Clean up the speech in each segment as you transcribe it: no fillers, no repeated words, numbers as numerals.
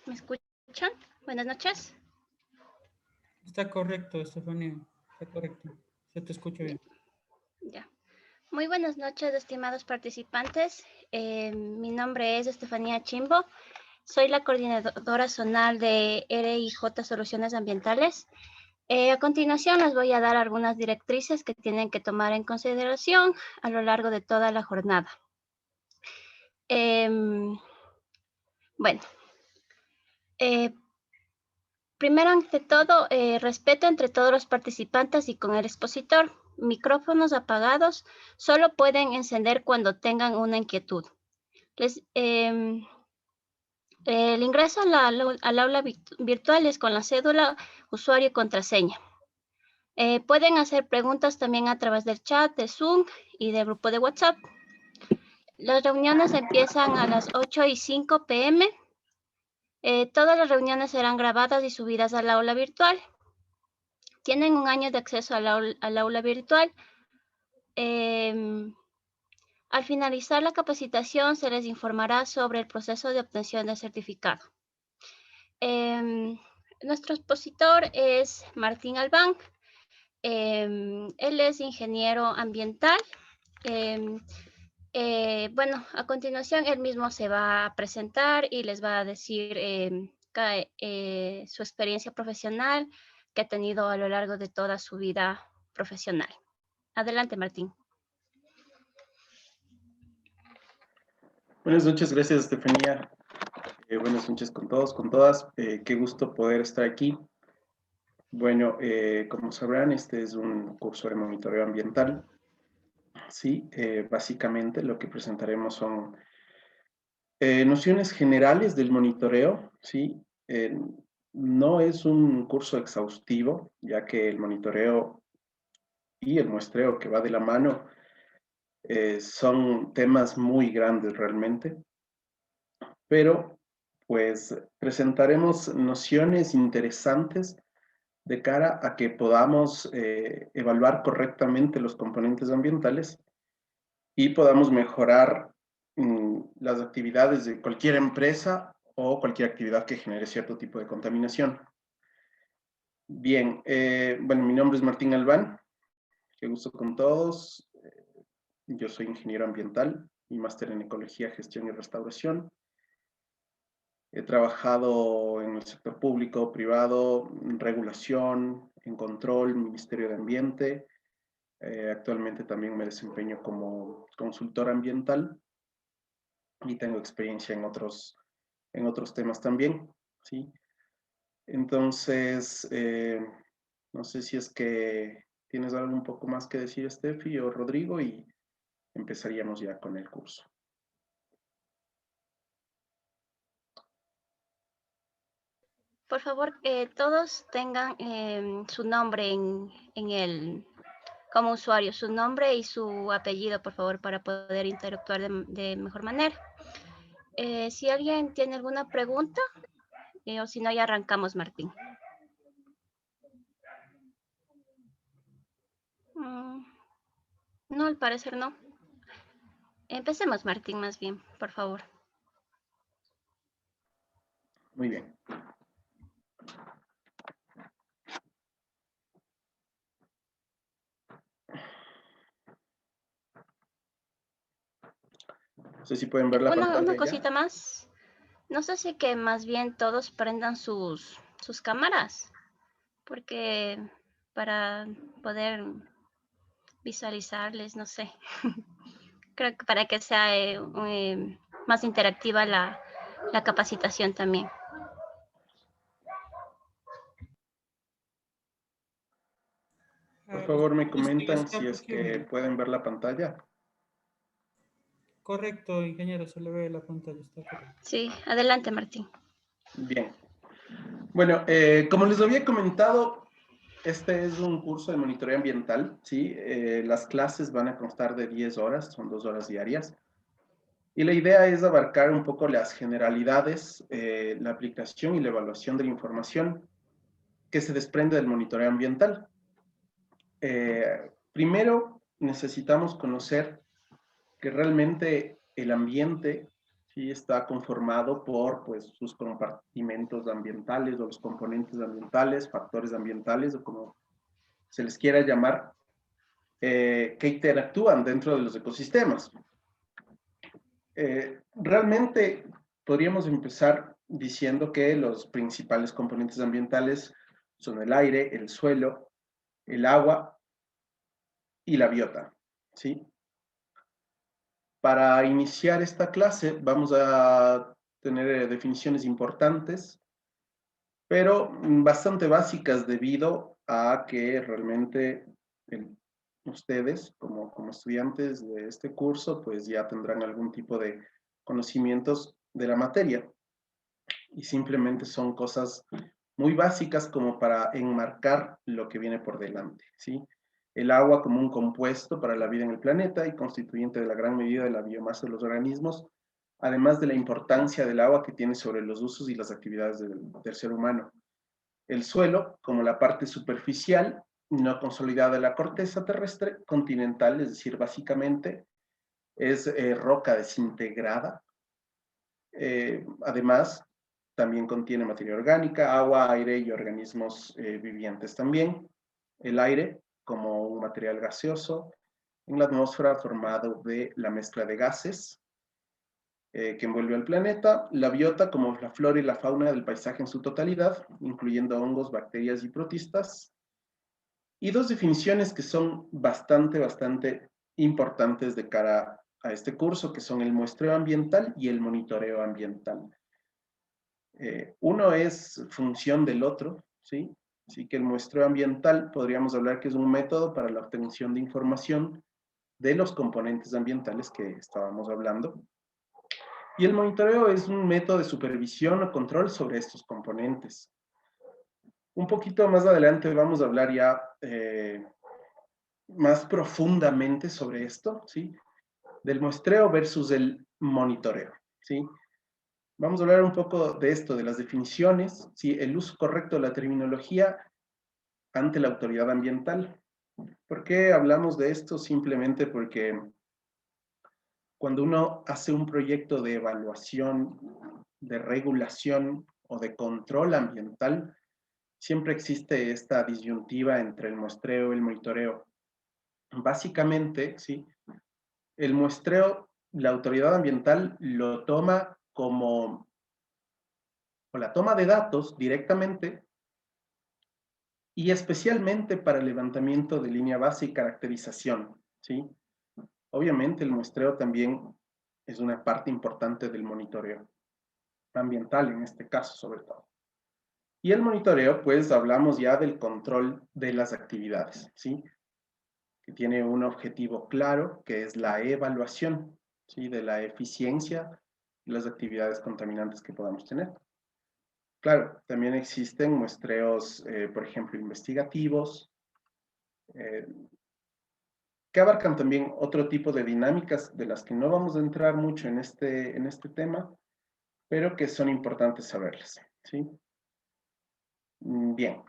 ¿Me escuchan? Buenas noches. Está correcto, Estefanía. Está correcto. Se te escucha bien. Ya. Muy buenas noches, estimados participantes. Mi nombre es Estefanía Chimbo. Soy la coordinadora zonal de RIJ Soluciones Ambientales. A continuación les voy a dar algunas directrices que tienen que tomar en consideración a lo largo de toda la jornada. Bueno, primero ante todo, respeto entre todos los participantes y con el expositor. Micrófonos apagados solo pueden encender cuando tengan una inquietud. El ingreso al aula virtual es con la cédula, usuario y contraseña. Pueden hacer preguntas también a través del chat, de Zoom y del grupo de WhatsApp. Las reuniones empiezan a las 8:05 p.m. Todas las reuniones serán grabadas y subidas al aula virtual. Tienen un año de acceso al aula virtual. Al finalizar la capacitación, se les informará sobre el proceso de obtención del certificado. Nuestro expositor es Martín Albán. Él es ingeniero ambiental. Bueno, a continuación él mismo se va a presentar y les va a decir su experiencia profesional que ha tenido a lo largo de toda su vida profesional. Adelante, Martín. Buenas noches, gracias Estefanía. Buenas noches con todos, con todas. Qué gusto poder estar aquí. Bueno, como sabrán, este es un curso de monitoreo ambiental. Sí, básicamente lo que presentaremos son nociones generales del monitoreo. Sí, no es un curso exhaustivo, ya que el monitoreo y el muestreo que va de la mano son temas muy grandes realmente. Pero pues presentaremos nociones interesantes de cara a que podamos evaluar correctamente los componentes ambientales y podamos mejorar las actividades de cualquier empresa o cualquier actividad que genere cierto tipo de contaminación. Bien, bueno, mi nombre es Martín Albán, qué gusto con todos. Yo soy ingeniero ambiental y máster en Ecología, Gestión y Restauración. He trabajado en el sector público, privado, en regulación, en control, Ministerio de Ambiente. Actualmente también me desempeño como consultor ambiental y tengo experiencia en otros temas también, ¿sí? Entonces, no sé si es que tienes algo un poco más que decir, Steffi o Rodrigo, y empezaríamos ya con el curso. Por favor, todos tengan su nombre como usuario, su nombre y su apellido, por favor, para poder interactuar de mejor manera. Si alguien tiene alguna pregunta, o si no, ya arrancamos, Martín. No, al parecer no. Empecemos, Martín, más bien, por favor. Muy bien. No sé si pueden ver la pantalla. Una cosita más. No sé si que más bien todos prendan sus cámaras, porque para poder visualizarles, no sé. Creo que para que sea más interactiva la capacitación también. Por favor, me comentan Está si es que posible. pueden ver la pantalla. Correcto, ingeniero, se le ve la pantalla, está correcto. Sí, adelante, Martín. Bien. Bueno, como les había comentado, este es un curso de monitoreo ambiental, ¿sí? Las clases van a constar de 10 horas, son 2 horas diarias. Y la idea es abarcar un poco las generalidades, la aplicación y la evaluación de la información que se desprende del monitoreo ambiental. Primero, necesitamos conocer que realmente el ambiente ¿sí? Está conformado por pues, sus compartimentos ambientales o los componentes ambientales, factores ambientales o como se les quiera llamar, que interactúan dentro de los ecosistemas. Realmente podríamos empezar diciendo que los principales componentes ambientales son el aire, el suelo, el agua y la biota, ¿sí? Para iniciar esta clase vamos a tener definiciones importantes, pero bastante básicas debido a que realmente ustedes, como estudiantes de este curso, pues ya tendrán algún tipo de conocimientos de la materia y simplemente son cosas muy básicas como para enmarcar lo que viene por delante, ¿sí? El agua como un compuesto para la vida en el planeta y constituyente de la gran medida de la biomasa de los organismos, además de la importancia del agua que tiene sobre los usos y las actividades del ser humano. El suelo, como la parte superficial, no consolidada de la corteza terrestre continental, es decir, básicamente es roca desintegrada. Además, también contiene materia orgánica, agua, aire y organismos vivientes también. El aire, como un material gaseoso en la atmósfera formado de la mezcla de gases que envuelve al planeta. La biota, como la flora y la fauna del paisaje en su totalidad, incluyendo hongos, bacterias y protistas. Y dos definiciones que son bastante importantes de cara a este curso, que son el muestreo ambiental y el monitoreo ambiental. Uno es función del otro, ¿sí? Así que el muestreo ambiental podríamos hablar que es un método para la obtención de información de los componentes ambientales que estábamos hablando. Y el monitoreo es un método de supervisión o control sobre estos componentes. Un poquito más adelante vamos a hablar ya más profundamente sobre esto, ¿sí? Del muestreo versus el monitoreo, ¿sí? Vamos a hablar un poco de esto, de las definiciones, ¿sí? El uso correcto de la terminología ante la autoridad ambiental. ¿Por qué hablamos de esto? Simplemente porque cuando uno hace un proyecto de evaluación, de regulación o de control ambiental, siempre existe esta disyuntiva entre el muestreo y el monitoreo. Básicamente, ¿sí? El muestreo, la autoridad ambiental lo toma como, o la toma de datos directamente y especialmente para el levantamiento de línea base y caracterización, ¿sí? Obviamente el muestreo también es una parte importante del monitoreo ambiental, en este caso sobre todo. Y el monitoreo, pues hablamos ya del control de las actividades, ¿sí? Que tiene un objetivo claro, que es la evaluación, ¿sí? De la eficiencia y las actividades contaminantes que podamos tener. Claro, también existen muestreos, por ejemplo, investigativos, que abarcan también otro tipo de dinámicas de las que no vamos a entrar mucho en este tema, pero que son importantes saberlas, ¿sí? Bien.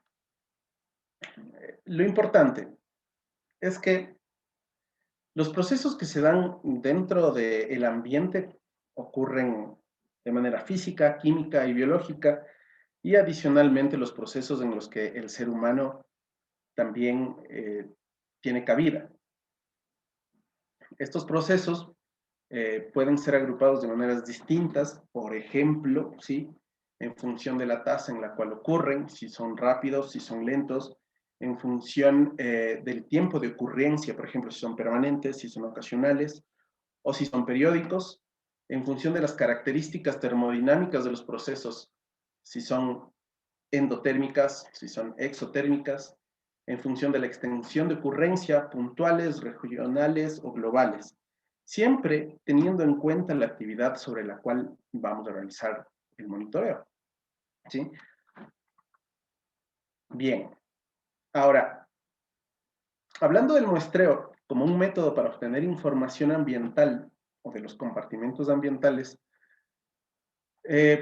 Lo importante es que los procesos que se dan dentro del ambiente ocurren de manera física, química y biológica, y adicionalmente los procesos en los que el ser humano también tiene cabida. Estos procesos pueden ser agrupados de maneras distintas, por ejemplo, ¿sí? En función de la tasa en la cual ocurren, si son rápidos, si son lentos, en función del tiempo de ocurrencia, por ejemplo, si son permanentes, si son ocasionales o si son periódicos, en función de las características termodinámicas de los procesos, si son endotérmicas, si son exotérmicas, en función de la extensión de ocurrencia, puntuales, regionales o globales, siempre teniendo en cuenta la actividad sobre la cual vamos a realizar el monitoreo, ¿sí? Bien, ahora, hablando del muestreo como un método para obtener información ambiental o de los compartimentos ambientales,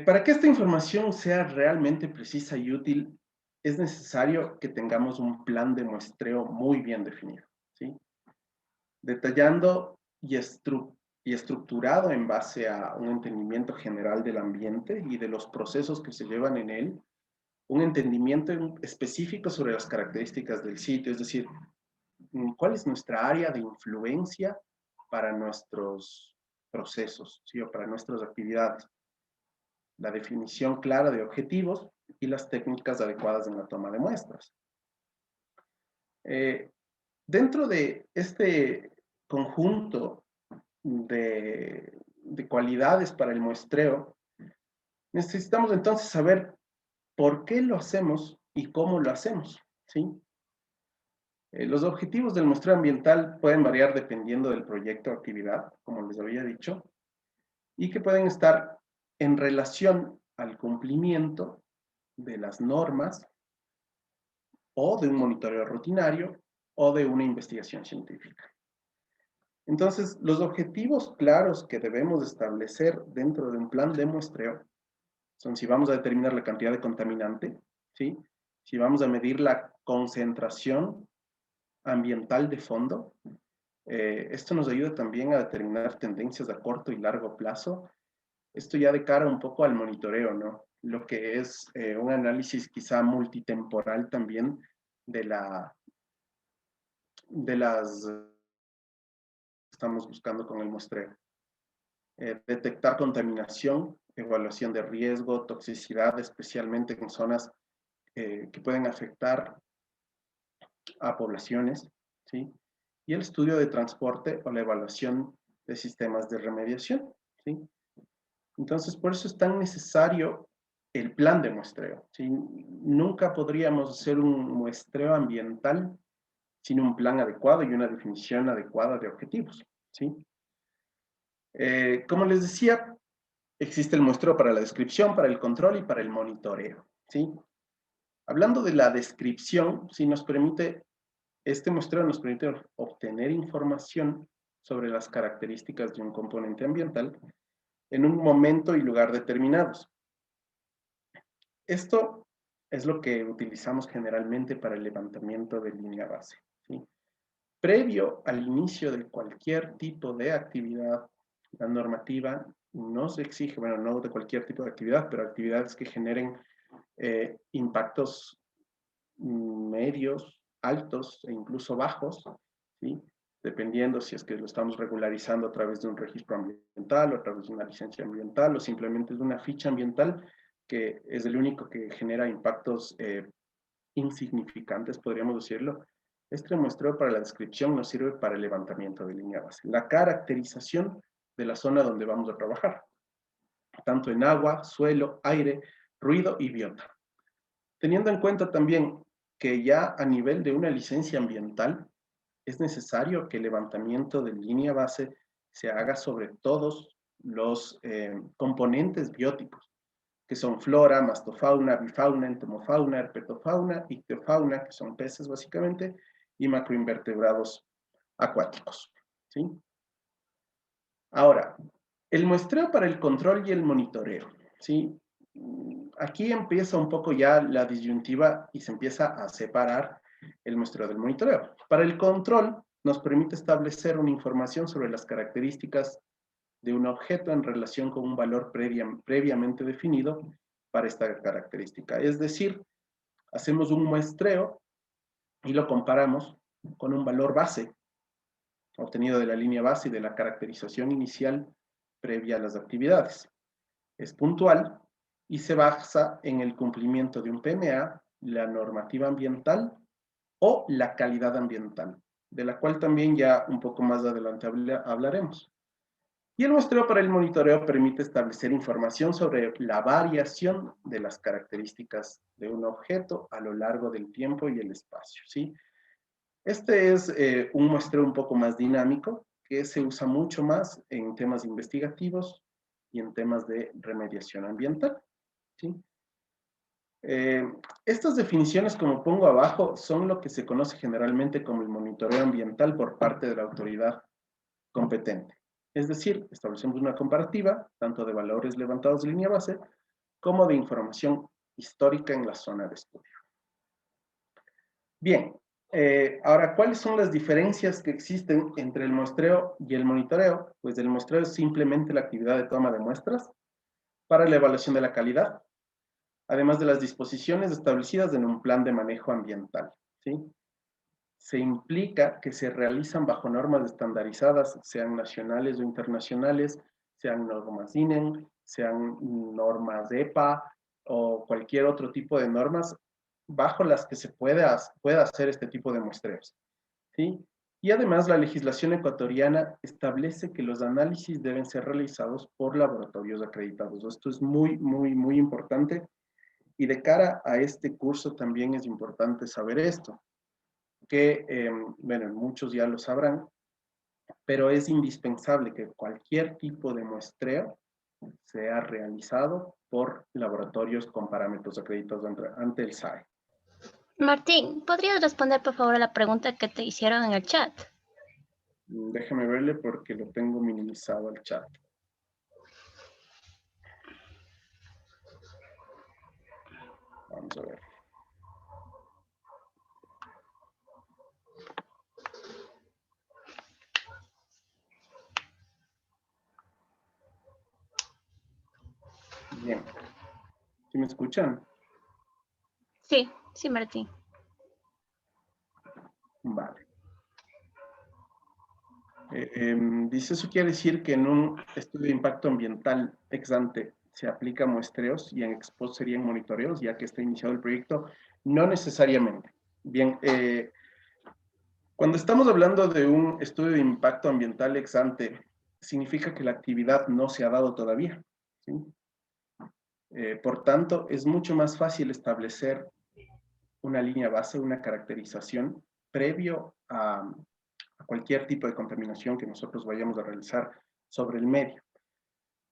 para que esta información sea realmente precisa y útil, es necesario que tengamos un plan de muestreo muy bien definido, ¿sí? Detallando y y estructurado en base a un entendimiento general del ambiente y de los procesos que se llevan en él, un entendimiento específico sobre las características del sitio, es decir, cuál es nuestra área de influencia para nuestros procesos, ¿sí? O para nuestras actividades. La definición clara de objetivos y las técnicas adecuadas en la toma de muestras. Dentro de este conjunto de cualidades para el muestreo, necesitamos entonces saber por qué lo hacemos y cómo lo hacemos, ¿sí? Los objetivos del muestreo ambiental pueden variar dependiendo del proyecto o actividad, como les había dicho, y que pueden estar en relación al cumplimiento de las normas o de un monitoreo rutinario o de una investigación científica. Entonces, los objetivos claros que debemos establecer dentro de un plan de muestreo son si vamos a determinar la cantidad de contaminante, ¿sí? Si vamos a medir la concentración ambiental de fondo. Esto nos ayuda también a determinar tendencias a corto y largo plazo. Esto ya de cara un poco al monitoreo, ¿no? Lo que es un análisis quizá multitemporal también de las que estamos buscando con el muestreo. Detectar contaminación, evaluación de riesgo, toxicidad, especialmente en zonas que pueden afectar a poblaciones, ¿sí? Y el estudio de transporte o la evaluación de sistemas de remediación, ¿sí? Entonces, por eso es tan necesario el plan de muestreo, ¿sí? Nunca podríamos hacer un muestreo ambiental sin un plan adecuado y una definición adecuada de objetivos, ¿sí? Como les decía, existe el muestreo para la descripción, para el control y para el monitoreo, ¿sí? Hablando de la descripción, sí este muestreo nos permite obtener información sobre las características de un componente ambiental en un momento y lugar determinados. Esto es lo que utilizamos generalmente para el levantamiento de línea base, ¿sí? Previo al inicio de cualquier tipo de actividad, la normativa nos exige, bueno, no de cualquier tipo de actividad, pero actividades que generen impactos medios, altos e incluso bajos, ¿sí? Dependiendo si es que lo estamos regularizando a través de un registro ambiental o a través de una licencia ambiental o simplemente de una ficha ambiental que es el único que genera impactos insignificantes, podríamos decirlo. Este muestreo para la descripción nos sirve para el levantamiento de línea base, la caracterización de la zona donde vamos a trabajar, tanto en agua, suelo, aire, ruido y biota. Teniendo en cuenta también que ya a nivel de una licencia ambiental es necesario que el levantamiento de línea base se haga sobre todos los componentes bióticos, que son flora, mastofauna, bifauna, entomofauna, herpetofauna, ictiofauna, que son peces básicamente, y macroinvertebrados acuáticos, ¿sí? Ahora, el muestreo para el control y el monitoreo, ¿sí? Aquí empieza un poco ya la disyuntiva y se empieza a separar el muestreo del monitoreo. Para el control nos permite establecer una información sobre las características de un objeto en relación con un valor previamente definido para esta característica. Es decir, hacemos un muestreo y lo comparamos con un valor base obtenido de la línea base y de la caracterización inicial previa a las actividades. Es puntual y se basa en el cumplimiento de un PMA, la normativa ambiental o la calidad ambiental, de la cual también ya un poco más adelante hablaremos. Y el muestreo para el monitoreo permite establecer información sobre la variación de las características de un objeto a lo largo del tiempo y el espacio, ¿sí? Este es un muestreo un poco más dinámico, que se usa mucho más en temas investigativos y en temas de remediación ambiental, ¿sí? Estas definiciones, como pongo abajo, son lo que se conoce generalmente como el monitoreo ambiental por parte de la autoridad competente. Es decir, establecemos una comparativa, tanto de valores levantados de línea base, como de información histórica en la zona de estudio. Bien, Ahora, ¿cuáles son las diferencias que existen entre el muestreo y el monitoreo? Pues el muestreo es simplemente la actividad de toma de muestras para la evaluación de la calidad, además de las disposiciones establecidas en un plan de manejo ambiental, ¿sí? Se implica que se realizan bajo normas estandarizadas, sean nacionales o internacionales, sean normas INEN, sean normas EPA o cualquier otro tipo de normas bajo las que se pueda hacer este tipo de muestreos, ¿sí? Y además la legislación ecuatoriana establece que los análisis deben ser realizados por laboratorios acreditados. Esto es muy, muy, muy importante. Y de cara a este curso también es importante saber esto, que, bueno, muchos ya lo sabrán, pero es indispensable que cualquier tipo de muestreo sea realizado por laboratorios con parámetros acreditados ante el SAE. Martín, ¿podrías responder por favor a la pregunta que te hicieron en el chat? Déjame verle porque lo tengo minimizado al chat. Vamos a ver. Bien. ¿Sí me escuchan? Sí, sí, Martín. Vale. Dice, eso quiere decir que en un estudio de impacto ambiental ex ante se aplica muestreos y en ex post serían monitoreos, ya que está iniciado el proyecto. No necesariamente. Bien, cuando estamos hablando de un estudio de impacto ambiental ex ante, significa que la actividad no se ha dado todavía, ¿sí? Por tanto, es mucho más fácil establecer una línea base, una caracterización previo a cualquier tipo de contaminación que nosotros vayamos a realizar sobre el medio.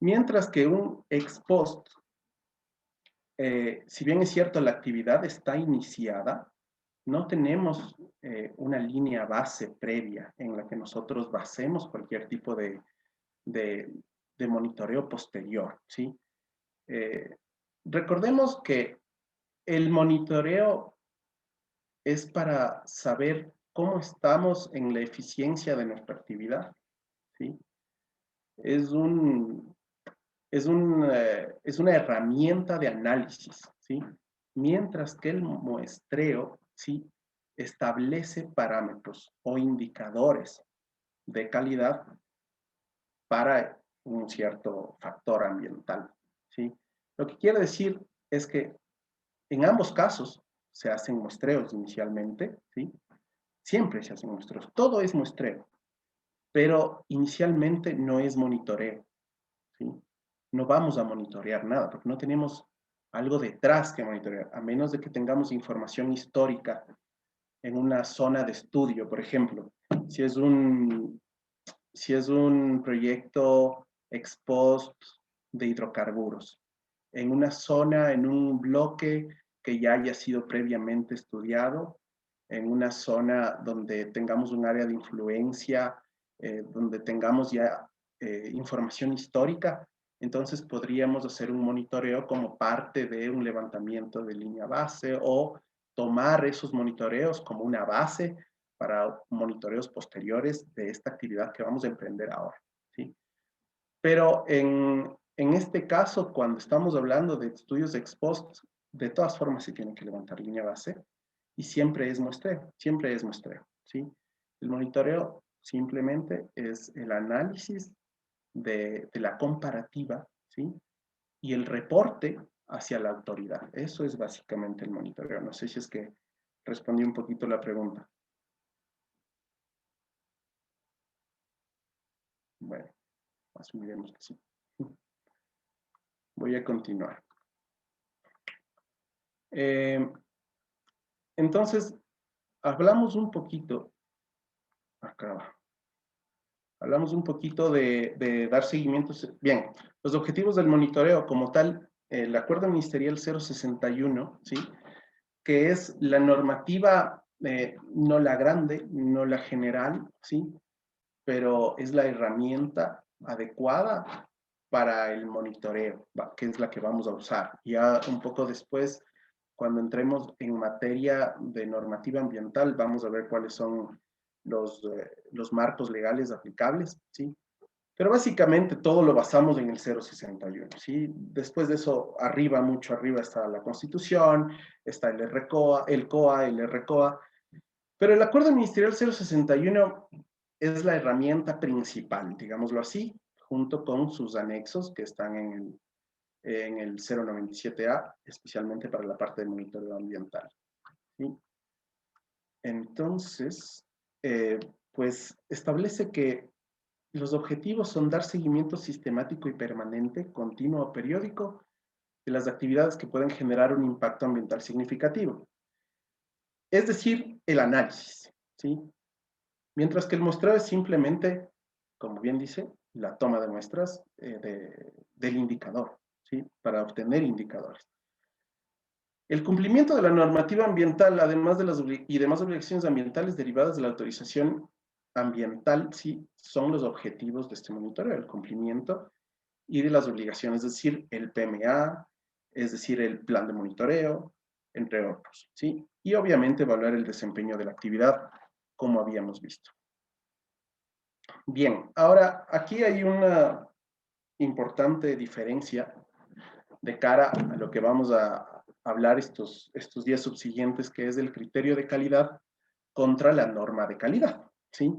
Mientras que un ex post, si bien es cierto la actividad está iniciada, no tenemos una línea base previa en la que nosotros basemos cualquier tipo de monitoreo posterior, ¿sí? Recordemos que el monitoreo es para saber cómo estamos en la eficiencia de nuestra actividad, ¿sí? Es es una herramienta de análisis, ¿sí? Mientras que el muestreo, ¿sí? Establece parámetros o indicadores de calidad para un cierto factor ambiental, ¿sí? Lo que quiere decir es que en ambos casos se hacen muestreos inicialmente, ¿sí? Siempre se hacen muestreos, todo es muestreo, pero inicialmente no es monitoreo, ¿sí? No vamos a monitorear nada, porque no tenemos algo detrás que monitorear, a menos de que tengamos información histórica en una zona de estudio, por ejemplo. Si es un, si es un proyecto ex post de hidrocarburos, en una zona, en un bloque que ya haya sido previamente estudiado, en una zona donde tengamos un área de influencia, donde tengamos ya información histórica, entonces podríamos hacer un monitoreo como parte de un levantamiento de línea base o tomar esos monitoreos como una base para monitoreos posteriores de esta actividad que vamos a emprender ahora, ¿sí? Pero en este caso, cuando estamos hablando de estudios ex post, de todas formas se tiene que levantar línea base y siempre es muestreo, ¿sí? El monitoreo simplemente es el análisis de la comparativa, ¿sí? Y el reporte hacia la autoridad. Eso es básicamente el monitoreo. No sé si es que respondí un poquito la pregunta. Bueno, asumiremos que sí. Voy a continuar. Entonces, hablamos un poquito, acá va, hablamos un poquito de dar seguimiento. Bien, los objetivos del monitoreo como tal, el Acuerdo Ministerial 061, ¿sí? Que es la normativa, no la grande, no la general, ¿sí? Pero es la herramienta adecuada para el monitoreo, que es la que vamos a usar. Ya un poco después cuando entremos en materia de normativa ambiental, vamos a ver cuáles son los marcos legales aplicables, ¿sí? Pero básicamente todo lo basamos en el 061, ¿sí? Después de eso, arriba, mucho arriba, está la Constitución, está el RCOA, el COA, el RCOA, pero el Acuerdo Ministerial 061 es la herramienta principal, digámoslo así, junto con sus anexos que están en el 097A, especialmente para la parte de monitoreo ambiental, ¿sí? Entonces, pues establece que los objetivos son dar seguimiento sistemático y permanente, continuo o periódico, de las actividades que pueden generar un impacto ambiental significativo. Es decir, el análisis, ¿sí? Mientras que el muestreo es simplemente, como bien dice, la toma de muestras del indicador, ¿sí? Para obtener indicadores. El cumplimiento de la normativa ambiental, además de las demás obligaciones ambientales derivadas de la autorización ambiental, sí, son los objetivos de este monitoreo, el cumplimiento y de las obligaciones, es decir, el PMA, es decir, el plan de monitoreo, entre otros, ¿sí? Y obviamente evaluar el desempeño de la actividad, como habíamos visto. Bien, ahora aquí hay una importante diferencia de cara a lo que vamos a hablar estos días subsiguientes, que es el criterio de calidad contra la norma de calidad, ¿sí?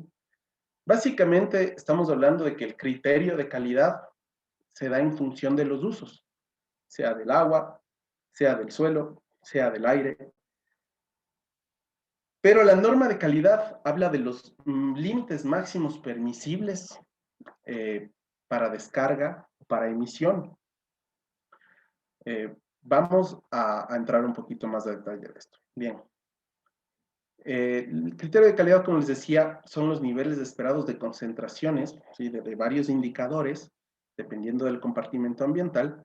Básicamente estamos hablando de que el criterio de calidad se da en función de los usos, sea del agua, sea del suelo, sea del aire. Pero la norma de calidad habla de los límites máximos permisibles para descarga, para emisión. Vamos a entrar un poquito más de detalle de esto. Bien. El criterio de calidad, como les decía, son los niveles esperados de concentraciones, ¿sí? de varios indicadores, dependiendo del compartimento ambiental,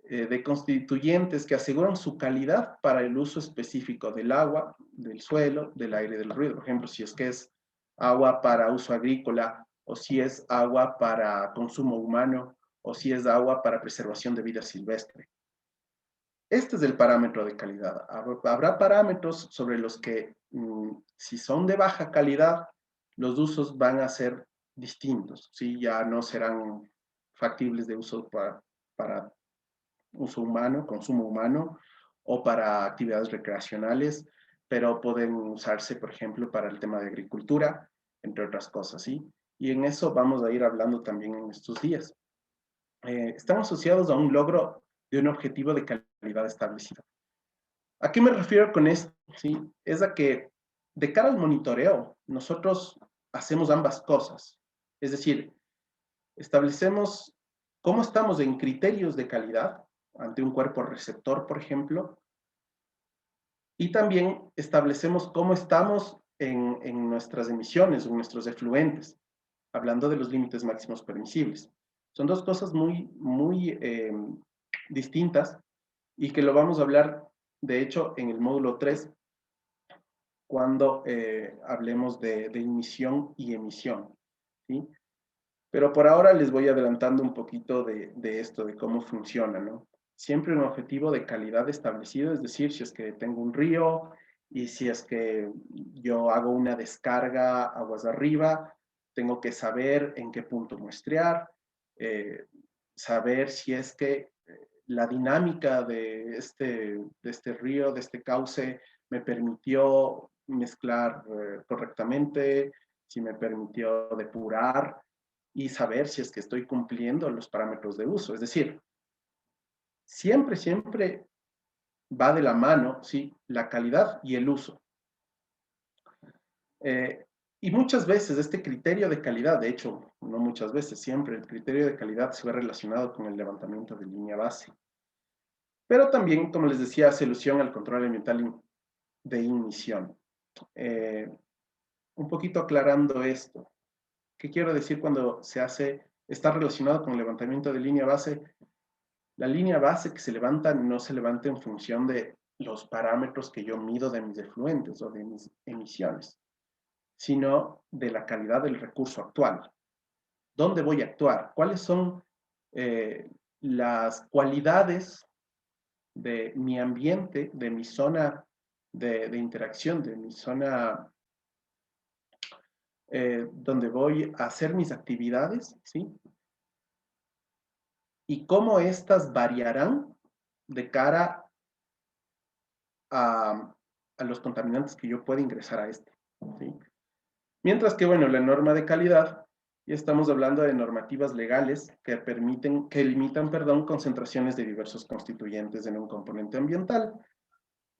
de constituyentes que aseguran su calidad para el uso específico del agua, del suelo, del aire y del ruido. Por ejemplo, si es que es agua para uso agrícola, o si es agua para consumo humano, o si es agua para preservación de vida silvestre. Este es el parámetro de calidad. Habrá parámetros sobre los que, si son de baja calidad, los usos van a ser distintos, ¿sí? Ya no serán factibles de uso para uso humano, consumo humano, o para actividades recreacionales, pero pueden usarse, por ejemplo, para el tema de agricultura, entre otras cosas, ¿sí? Y en eso vamos a ir hablando también en estos días. Están asociados a un logro de un objetivo de calidad establecido. ¿A qué me refiero con esto? ¿Sí? Es a que de cara al monitoreo, nosotros hacemos ambas cosas. Es decir, establecemos cómo estamos en criterios de calidad ante un cuerpo receptor, por ejemplo, y también establecemos cómo estamos en nuestras emisiones o en nuestros efluentes, hablando de los límites máximos permisibles. Son dos cosas muy distintas y que lo vamos a hablar, de hecho, en el módulo 3, cuando hablemos de emisión y emisión, ¿sí? Pero por ahora les voy adelantando un poquito de esto, de cómo funciona, ¿no? Siempre un objetivo de calidad establecido, es decir, si es que tengo un río y si es que yo hago una descarga aguas arriba, tengo que saber en qué punto muestrear, saber si es que la dinámica de este río, de este cauce, me permitió mezclar correctamente, si me permitió depurar, y saber si es que estoy cumpliendo los parámetros de uso. Es decir, siempre va de la mano, ¿sí? La calidad y el uso. Y muchas veces este criterio de calidad, de hecho, no muchas veces, siempre el criterio de calidad se ve relacionado con el levantamiento de línea base. Pero también, como les decía, hace alusión al control ambiental de emisión. Un poquito aclarando esto. ¿Qué quiero decir cuando está relacionado con el levantamiento de línea base? La línea base que se levanta no se levanta en función de los parámetros que yo mido de mis efluentes o de mis emisiones, sino de la calidad del recurso actual. ¿Dónde voy a actuar? ¿Cuáles son las cualidades de mi ambiente, de mi zona de interacción, de mi zona donde voy a hacer mis actividades, ¿sí? Y cómo estas variarán de cara a los contaminantes que yo pueda ingresar a este, ¿sí? Mientras que, bueno, la norma de calidad, ya estamos hablando de normativas legales que permiten, que limitan, perdón, concentraciones de diversos constituyentes en un componente ambiental.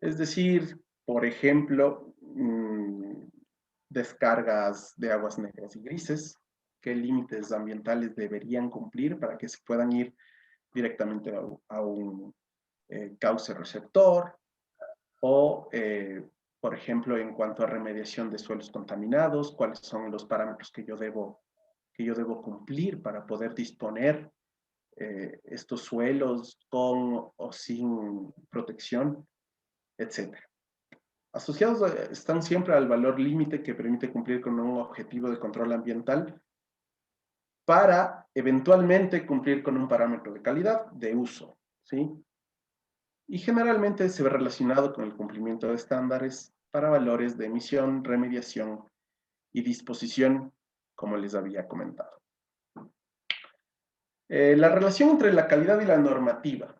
Es decir, por ejemplo, descargas de aguas negras y grises, qué límites ambientales deberían cumplir para que se puedan ir directamente a un cauce receptor, o, por ejemplo, en cuanto a remediación de suelos contaminados, cuáles son los parámetros que yo debo cumplir para poder disponer estos suelos con o sin protección, etc. Asociados están siempre al valor límite que permite cumplir con un objetivo de control ambiental para eventualmente cumplir con un parámetro de calidad de uso, ¿sí? Y generalmente se ve relacionado con el cumplimiento de estándares para valores de emisión, remediación y disposición, como les había comentado. La relación entre la calidad y la normativa.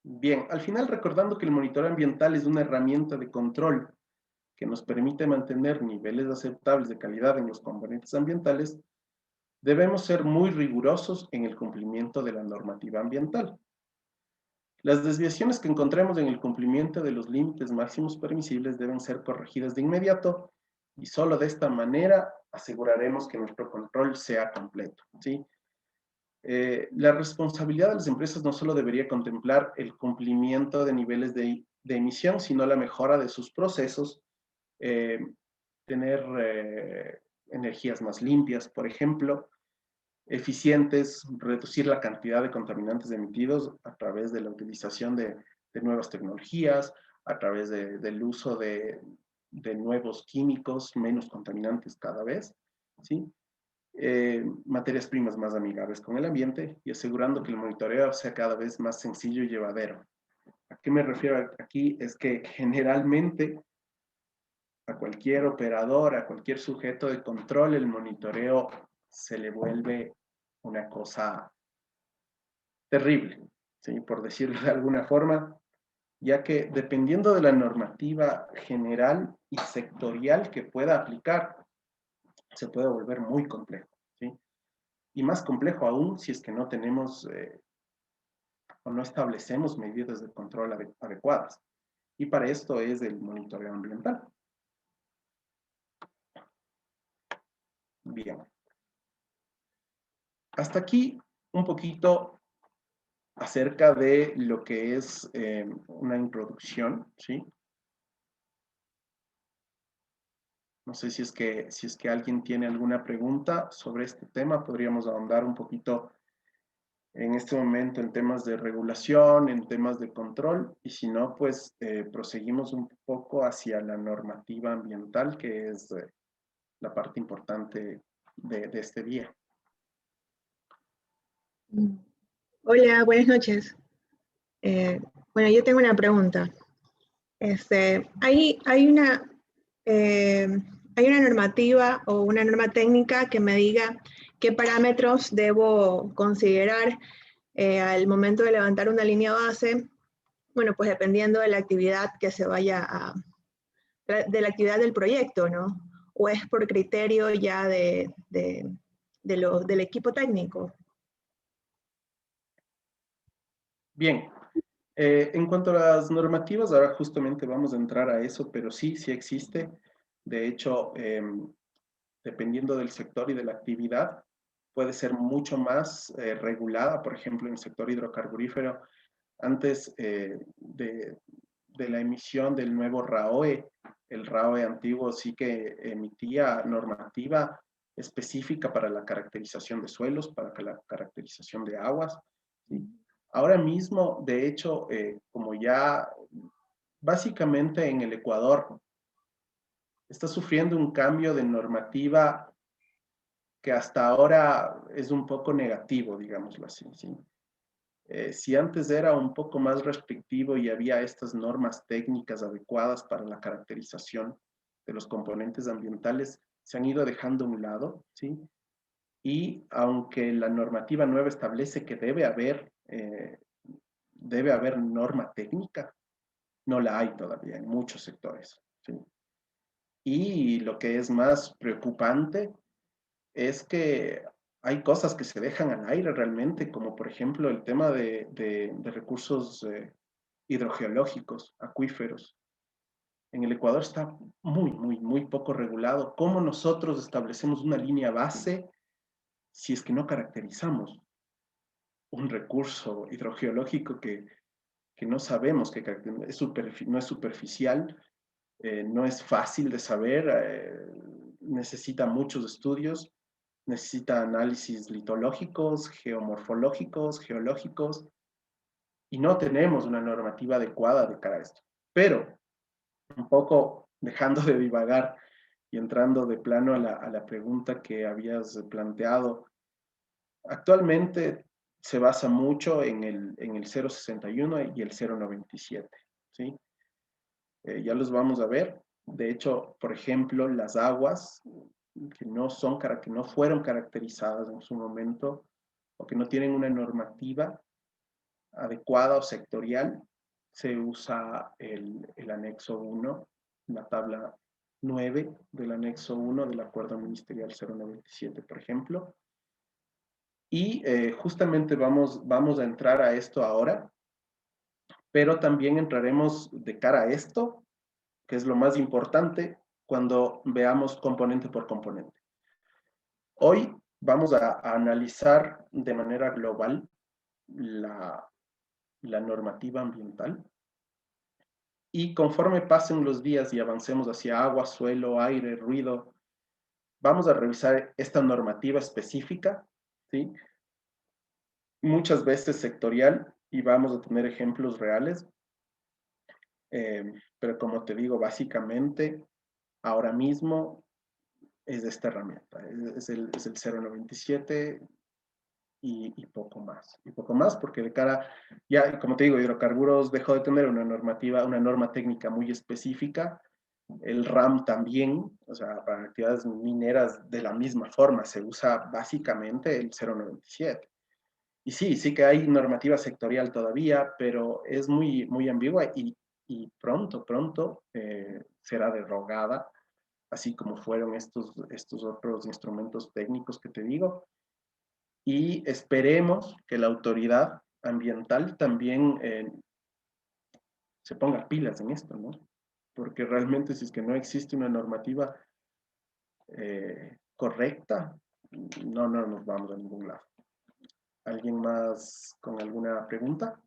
Bien, al final recordando que el monitoreo ambiental es una herramienta de control que nos permite mantener niveles aceptables de calidad en los componentes ambientales, debemos ser muy rigurosos en el cumplimiento de la normativa ambiental. Las desviaciones que encontremos en el cumplimiento de los límites máximos permisibles deben ser corregidas de inmediato y solo de esta manera aseguraremos que nuestro control sea completo, ¿sí? La responsabilidad de las empresas no solo debería contemplar el cumplimiento de niveles de emisión, sino la mejora de sus procesos, tener energías más limpias, por ejemplo, eficientes, reducir la cantidad de contaminantes emitidos a través de la utilización de nuevas tecnologías, a través del uso de nuevos químicos menos contaminantes cada vez, ¿sí? Materias primas más amigables con el ambiente y asegurando que el monitoreo sea cada vez más sencillo y llevadero. ¿A qué me refiero aquí? Es que generalmente a cualquier operador, a cualquier sujeto de control, el monitoreo se le vuelve una cosa terrible, ¿sí? Por decirlo de alguna forma, ya que dependiendo de la normativa general y sectorial que pueda aplicar, se puede volver muy complejo, ¿sí? Y más complejo aún si es que no tenemos o no establecemos medidas de control adecuadas. Y para esto es el monitoreo ambiental. Bien. Hasta aquí un poquito acerca de lo que es una introducción, ¿sí? No sé si es que alguien tiene alguna pregunta sobre este tema, podríamos ahondar un poquito en este momento en temas de regulación, en temas de control, y si no, pues proseguimos un poco hacia la normativa ambiental, que es la parte importante de este día. Hola, buenas noches. Bueno, yo tengo una pregunta. Hay una normativa o una norma técnica que me diga qué parámetros debo considerar al momento de levantar una línea base. Bueno, pues dependiendo de la actividad que se vaya de la actividad del proyecto, ¿no? O es por criterio ya del equipo técnico. Bien, en cuanto a las normativas, ahora justamente vamos a entrar a eso, pero sí existe. De hecho, dependiendo del sector y de la actividad, puede ser mucho más regulada. Por ejemplo, en el sector hidrocarburífero, antes de la emisión del nuevo RAOE, el RAOE antiguo sí que emitía normativa específica para la caracterización de suelos, para la caracterización de aguas, ¿sí? Ahora mismo, de hecho, como ya básicamente en el Ecuador está sufriendo un cambio de normativa que hasta ahora es un poco negativo, digámoslo así, ¿sí? Si antes era un poco más restrictivo y había estas normas técnicas adecuadas para la caracterización de los componentes ambientales, se han ido dejando a un lado, ¿sí? Y aunque la normativa nueva establece que debe haber norma técnica, no la hay todavía en muchos sectores, ¿sí? Y lo que es más preocupante es que hay cosas que se dejan al aire realmente, como por ejemplo el tema de recursos hidrogeológicos, acuíferos. En el Ecuador está muy poco regulado. ¿Cómo nosotros establecemos una línea base si es que no caracterizamos un recurso hidrogeológico que no sabemos que no es superficial, no es fácil de saber, necesita muchos estudios, necesita análisis litológicos, geomorfológicos, geológicos, y no tenemos una normativa adecuada de cara a esto. Pero, un poco dejando de divagar y entrando de plano a la pregunta que habías planteado, actualmente se basa mucho en el 061 y el 097, ¿sí? Ya los vamos a ver. De hecho, por ejemplo, las aguas que no fueron caracterizadas en su momento o que no tienen una normativa adecuada o sectorial, se usa el anexo 1, la tabla 9 del anexo 1 del Acuerdo Ministerial 097, por ejemplo. Y justamente vamos a entrar a esto ahora, pero también entraremos de cara a esto, que es lo más importante, cuando veamos componente por componente. Hoy vamos a analizar de manera global la normativa ambiental y conforme pasen los días y avancemos hacia agua, suelo, aire, ruido, vamos a revisar esta normativa específica, ¿sí? Muchas veces sectorial y vamos a tener ejemplos reales, pero como te digo, básicamente ahora mismo es esta herramienta, es el 097 y poco más. Y poco más porque de cara, ya como te digo, hidrocarburos dejó de tener una norma técnica muy específica, el RAM también, o sea, para actividades mineras de la misma forma, se usa básicamente el 097. Y sí que hay normativa sectorial todavía, pero es muy ambigua y pronto será derogada, así como fueron estos otros instrumentos técnicos que te digo. Y esperemos que la autoridad ambiental también se ponga pilas en esto, ¿no? Porque realmente si es que no existe una normativa correcta, no nos vamos a ningún lado. ¿Alguien más con alguna pregunta?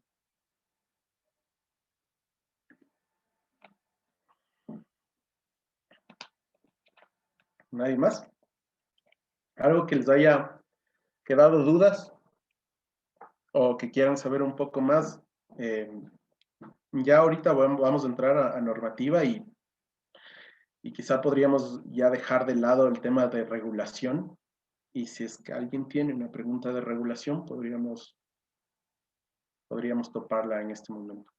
¿Nadie más? ¿Algo que les haya quedado dudas o que quieran saber un poco más? Ya ahorita vamos a entrar a normativa y quizá podríamos ya dejar de lado el tema de regulación. Y si es que alguien tiene una pregunta de regulación, podríamos toparla en este momento.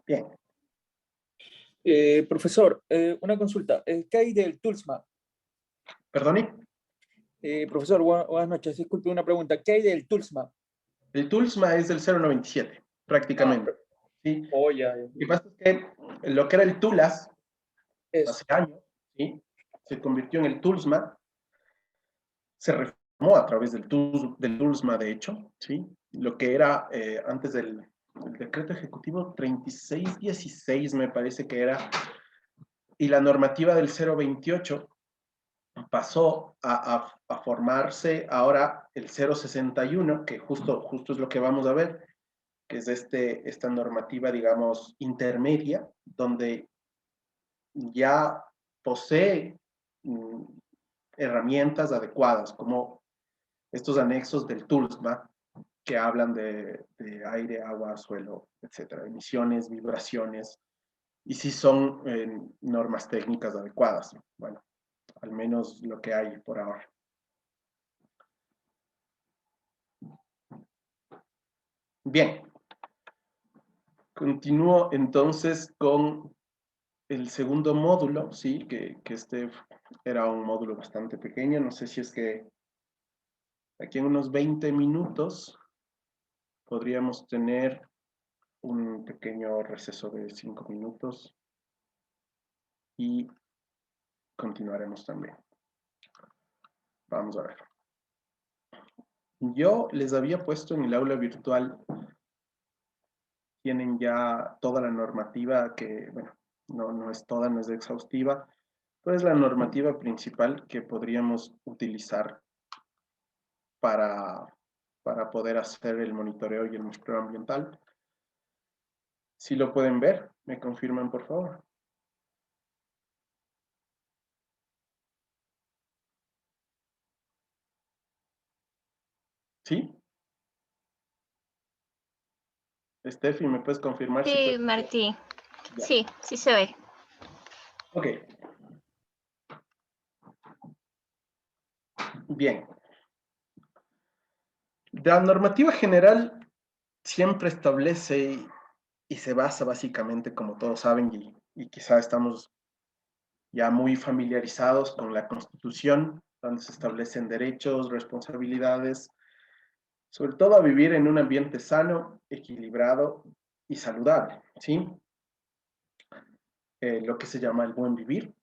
Bien. Profesor, una consulta. ¿Qué hay del TULSMA? ¿Perdone? Profesor, buenas noches. Disculpe una pregunta. ¿Qué hay del TULSMA? El TULSMA es del 097, prácticamente. ¿Sí? Oh, ya. Lo que pasa es que lo que era el TULAS, hace años, ¿sí? Se convirtió en el TULSMA, se reformó a través del TULSMA, de hecho, ¿sí? Lo que era antes del decreto ejecutivo 3616, me parece que era, y la normativa del 028 pasó a formarse ahora el 061, que justo es lo que vamos a ver, que es esta normativa, digamos, intermedia, donde ya posee herramientas adecuadas, como estos anexos del TULSMA, que hablan de aire, agua, suelo, etcétera, emisiones, vibraciones, y sí son normas técnicas adecuadas. Bueno, al menos lo que hay por ahora. Bien. Continúo entonces con el segundo módulo, ¿sí? Que este era un módulo bastante pequeño. No sé si es que aquí en unos 20 minutos podríamos tener un pequeño receso de 5 minutos y continuaremos también. Vamos a ver. Yo les había puesto en el aula virtual, tienen ya toda la normativa que, bueno, no es toda, no es exhaustiva, pero es la normativa principal que podríamos utilizar para poder hacer el monitoreo y el muestreo ambiental. Si lo pueden ver, me confirman, por favor. ¿Sí? Steffi, ¿me puedes confirmar? si Sí, puedes? Martí. Ya. Sí, sí se ve. Ok. Bien. La normativa general siempre establece y se basa básicamente, como todos saben, y quizá estamos ya muy familiarizados con la Constitución, donde se establecen derechos, responsabilidades, sobre todo a vivir en un ambiente sano, equilibrado y saludable, ¿sí? Lo que se llama el buen vivir.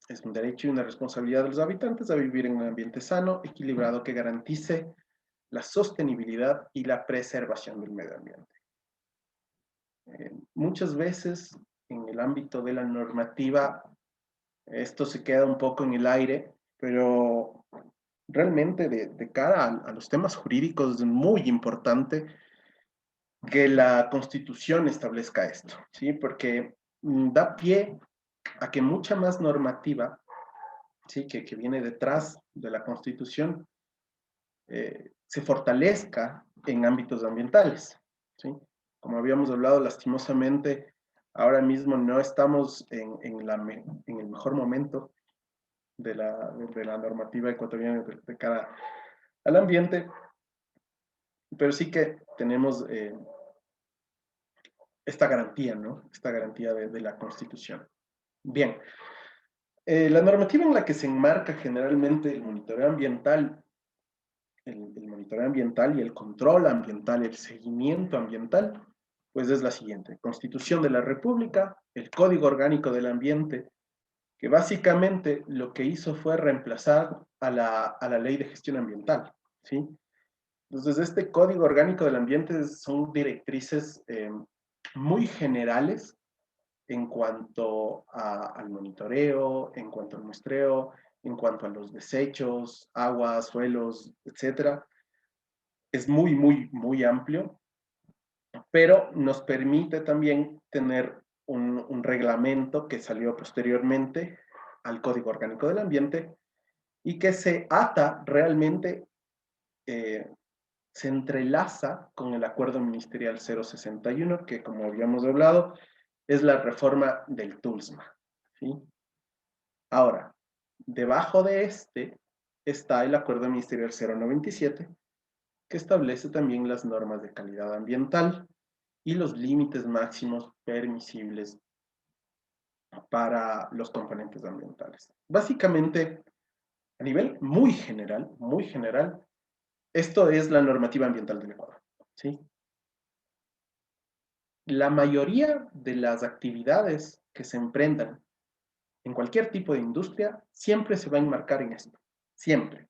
Es un derecho y una responsabilidad de los habitantes a vivir en un ambiente sano, equilibrado, que garantice la sostenibilidad y la preservación del medio ambiente. Muchas veces en el ámbito de la normativa esto se queda un poco en el aire, pero realmente de cara a los temas jurídicos es muy importante que la Constitución establezca esto, ¿sí? Porque da pie a que mucha más normativa, ¿sí? que viene detrás de la Constitución, se fortalezca en ámbitos ambientales, ¿sí? Como habíamos hablado, lastimosamente, ahora mismo no estamos en el mejor momento de la normativa ecuatoriana de cara al ambiente, pero sí que tenemos esta garantía, ¿no? Esta garantía de la Constitución. Bien, la normativa en la que se enmarca generalmente el monitoreo ambiental, el monitoreo ambiental y el control ambiental, el seguimiento ambiental, pues es la siguiente: Constitución de la República, el Código Orgánico del Ambiente, que básicamente lo que hizo fue reemplazar a la Ley de Gestión Ambiental, ¿sí? Entonces, este Código Orgánico del Ambiente son directrices muy generales en cuanto al monitoreo, en cuanto al muestreo, en cuanto a los desechos, aguas, suelos, etcétera. Es muy, muy, muy amplio, pero nos permite también tener un reglamento que salió posteriormente al Código Orgánico del Ambiente y que se ata realmente, se entrelaza con el Acuerdo Ministerial 061, que, como habíamos hablado, es la reforma del TULSMA, ¿sí? Ahora, debajo de este está el Acuerdo Ministerial 097, que establece también las normas de calidad ambiental y los límites máximos permisibles para los componentes ambientales. Básicamente, a nivel muy general, esto es la normativa ambiental del Ecuador, ¿sí? La mayoría de las actividades que se emprendan en cualquier tipo de industria siempre se va a enmarcar en esto, siempre.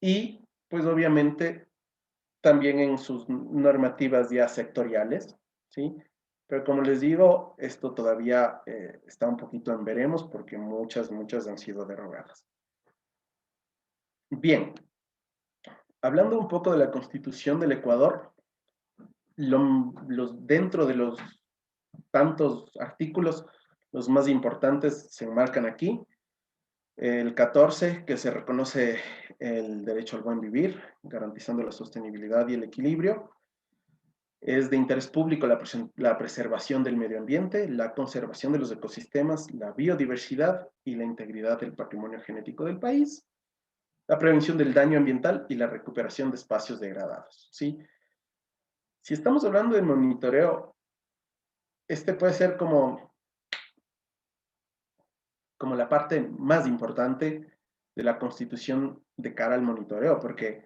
Y, pues obviamente, también en sus normativas ya sectoriales, ¿sí? Pero como les digo, esto todavía está un poquito en veremos porque muchas han sido derogadas. Bien, hablando un poco de la Constitución del Ecuador, dentro de los tantos artículos, los más importantes se enmarcan aquí. El 14, que se reconoce el derecho al buen vivir, garantizando la sostenibilidad y el equilibrio. Es de interés público la preservación del medio ambiente, la conservación de los ecosistemas, la biodiversidad y la integridad del patrimonio genético del país, la prevención del daño ambiental y la recuperación de espacios degradados, ¿sí? Si estamos hablando de monitoreo, este puede ser como la parte más importante de la Constitución de cara al monitoreo, porque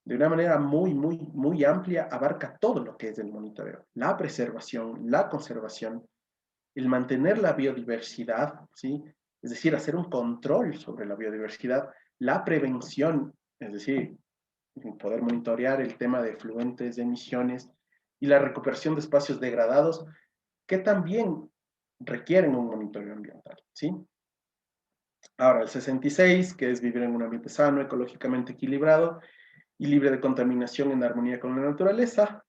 de una manera muy amplia abarca todo lo que es el monitoreo, la preservación, la conservación, el mantener la biodiversidad, ¿sí? Es decir, hacer un control sobre la biodiversidad, la prevención, es decir, poder monitorear el tema de efluentes, de emisiones y la recuperación de espacios degradados que también requieren un monitoreo ambiental, ¿sí? Ahora, el 66, que es vivir en un ambiente sano, ecológicamente equilibrado y libre de contaminación en armonía con la naturaleza.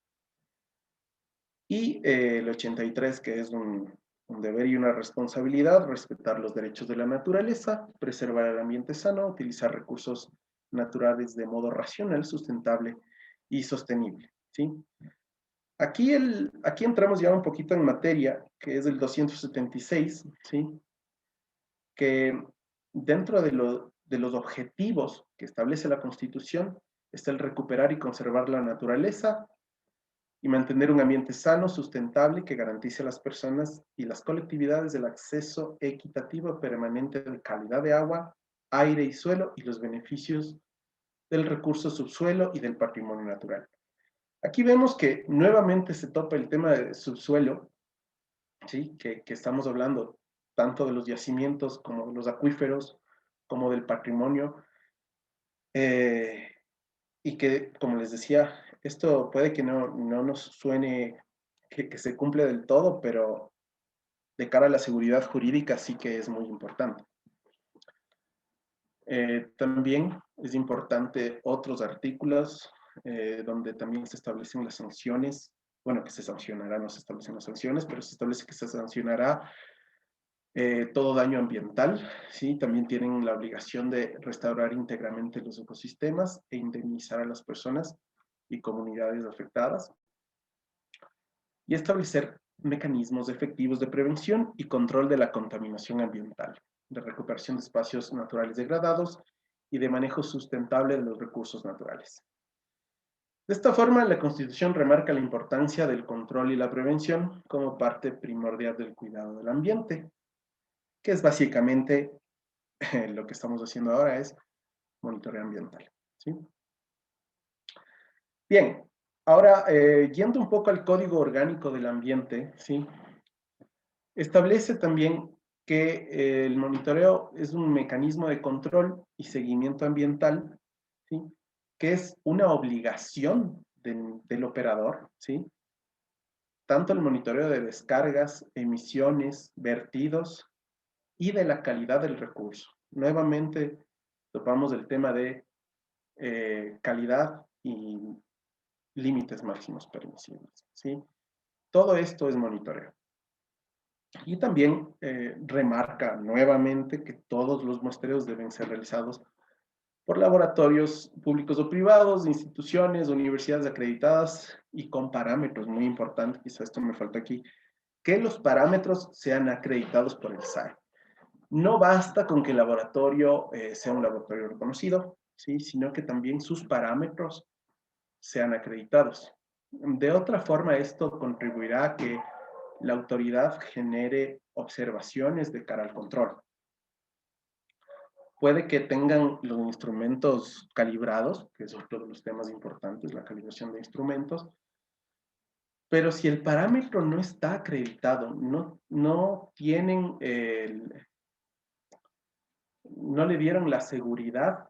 Y el 83, que es un deber y una responsabilidad, respetar los derechos de la naturaleza, preservar el ambiente sano, utilizar recursos naturales de modo racional, sustentable y sostenible, ¿sí? Aquí entramos ya un poquito en materia, que es el 276, ¿sí? Que dentro de los objetivos que establece la Constitución está el recuperar y conservar la naturaleza y mantener un ambiente sano, sustentable, que garantice a las personas y las colectividades el acceso equitativo y permanente de calidad de agua, aire y suelo y los beneficios del recurso subsuelo y del patrimonio natural. Aquí vemos que nuevamente se topa el tema del subsuelo, ¿sí? Que estamos hablando tanto de los yacimientos como de los acuíferos, como del patrimonio, y que, como les decía, esto puede que no nos suene que se cumple del todo, pero de cara a la seguridad jurídica sí que es muy importante. También es importante otros artículos donde también se establecen las sanciones, bueno, que se sancionará, no se establecen las sanciones, pero se establece que se sancionará todo daño ambiental, ¿sí? También tienen la obligación de restaurar íntegramente los ecosistemas e indemnizar a las personas y comunidades afectadas y establecer mecanismos efectivos de prevención y control de la contaminación ambiental, de recuperación de espacios naturales degradados y de manejo sustentable de los recursos naturales. De esta forma, la Constitución remarca la importancia del control y la prevención como parte primordial del cuidado del ambiente, que es básicamente lo que estamos haciendo ahora es monitoreo ambiental, ¿sí? Bien, ahora yendo un poco al Código Orgánico del Ambiente, ¿sí? Establece también que el monitoreo es un mecanismo de control y seguimiento ambiental, ¿sí? Que es una obligación del operador, ¿sí? Tanto el monitoreo de descargas, emisiones, vertidos y de la calidad del recurso. Nuevamente topamos el tema de calidad y límites máximos permisibles, ¿sí? Todo esto es monitoreo. Y también remarca nuevamente que todos los muestreos deben ser realizados por laboratorios públicos o privados, instituciones, universidades acreditadas y con parámetros muy importantes, quizá esto me falta aquí, que los parámetros sean acreditados por el SAE. No basta con que el laboratorio sea un laboratorio reconocido, ¿sí? Sino que también sus parámetros sean acreditados. De otra forma, esto contribuirá a que la autoridad genere observaciones de cara al control. Puede que tengan los instrumentos calibrados, que es otro de los temas importantes, la calibración de instrumentos, pero si el parámetro no está acreditado, no tienen no le dieron la seguridad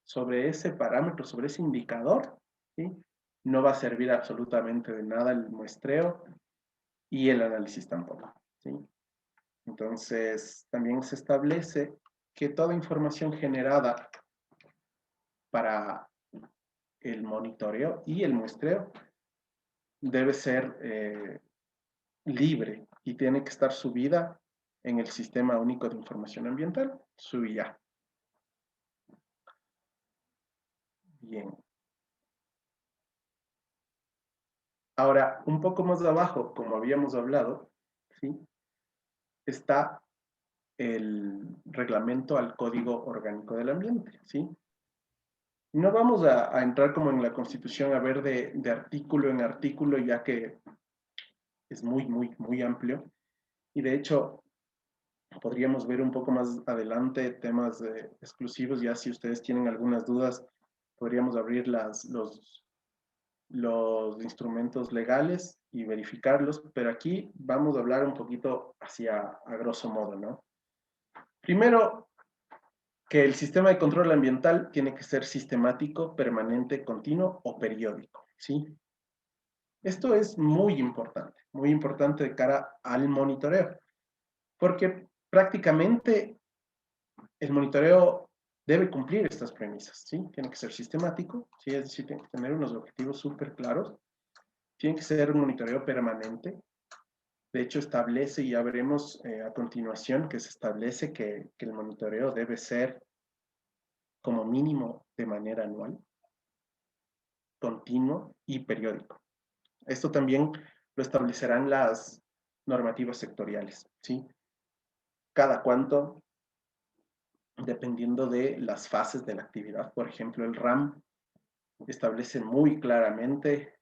sobre ese parámetro, sobre ese indicador, ¿sí? No va a servir absolutamente de nada el muestreo y el análisis tampoco, ¿sí? Entonces, también se establece que toda información generada para el monitoreo y el muestreo debe ser libre y tiene que estar subida en el Sistema Único de Información Ambiental, SUIA. Bien. Ahora, un poco más abajo, como habíamos hablado, ¿sí? Está el reglamento al Código Orgánico del Ambiente, ¿sí? No vamos a entrar como en la Constitución a ver de artículo en artículo, ya que es muy amplio. Y de hecho, podríamos ver un poco más adelante temas exclusivos. Ya si ustedes tienen algunas dudas, podríamos abrir los instrumentos legales y verificarlos, pero aquí vamos a hablar un poquito hacia a grosso modo, ¿no? Primero, que el sistema de control ambiental tiene que ser sistemático, permanente, continuo o periódico, ¿sí? Esto es muy importante de cara al monitoreo, porque prácticamente el monitoreo debe cumplir estas premisas, ¿sí? Tiene que ser sistemático, ¿sí? Es decir, tiene que tener unos objetivos súper claros, tiene que ser un monitoreo permanente. De hecho, establece, y ya veremos a continuación, que se establece que el monitoreo debe ser como mínimo de manera anual, continuo y periódico. Esto también lo establecerán las normativas sectoriales, ¿sí? Cada cuánto, dependiendo de las fases de la actividad. Por ejemplo, el RAM establece muy claramente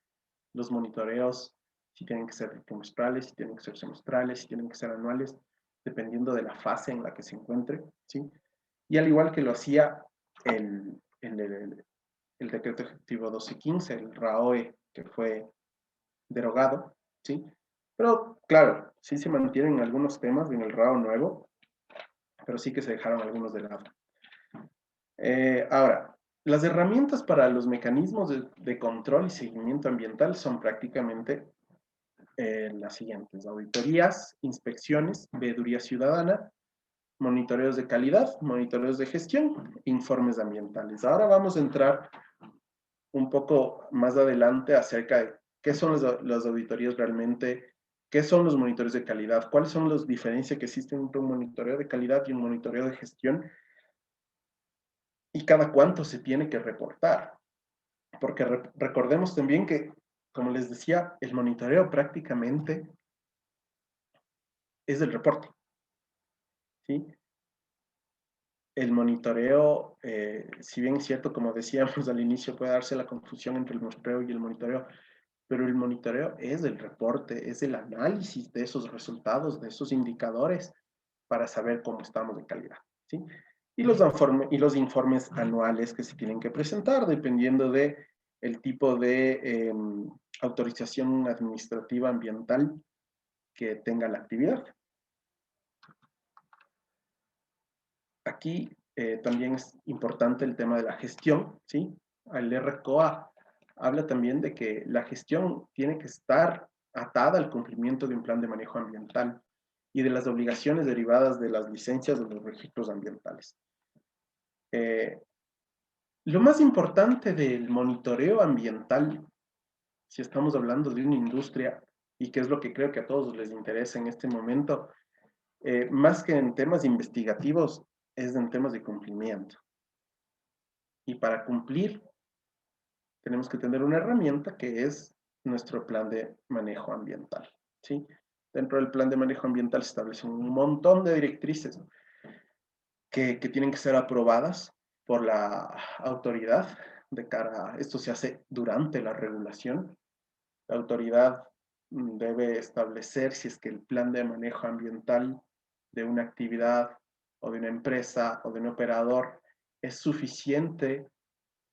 los monitoreos, si tienen que ser trimestrales, si tienen que ser semestrales, si tienen que ser anuales, dependiendo de la fase en la que se encuentre, ¿sí? Y al igual que lo hacía el decreto ejecutivo 1215, el RAOE, que fue derogado, ¿sí? Pero claro, sí se mantienen algunos temas en el RAO nuevo, pero sí que se dejaron algunos de lado. Ahora, las herramientas para los mecanismos de control y seguimiento ambiental son prácticamente las siguientes: auditorías, inspecciones, veeduría ciudadana, monitoreos de calidad, monitoreos de gestión, informes ambientales. Ahora vamos a entrar un poco más adelante acerca de qué son las auditorías realmente, qué son los monitores de calidad, cuáles son las diferencias que existen entre un monitoreo de calidad y un monitoreo de gestión, y cada cuánto se tiene que reportar. Porque recordemos también que, como les decía, el monitoreo prácticamente es el reporte, ¿sí? El monitoreo, si bien es cierto, como decíamos al inicio, puede darse la confusión entre el muestreo y el monitoreo, pero el monitoreo es el reporte, es el análisis de esos resultados, de esos indicadores, para saber cómo estamos de calidad, ¿sí? Y los informes anuales que se tienen que presentar, dependiendo de el tipo de autorización administrativa ambiental que tenga la actividad. Aquí también es importante el tema de la gestión, ¿sí? El RCOA habla también de que la gestión tiene que estar atada al cumplimiento de un plan de manejo ambiental y de las obligaciones derivadas de las licencias de los registros ambientales. Lo más importante del monitoreo ambiental, si estamos hablando de una industria, y que es lo que creo que a todos les interesa en este momento, más que en temas investigativos, es en temas de cumplimiento. Y para cumplir, tenemos que tener una herramienta que es nuestro plan de manejo ambiental, ¿sí? Dentro del plan de manejo ambiental se establecen un montón de directrices que tienen que ser aprobadas por la autoridad de cara a esto. Se hace durante la regulación. La autoridad debe establecer si es que el plan de manejo ambiental de una actividad o de una empresa o de un operador es suficiente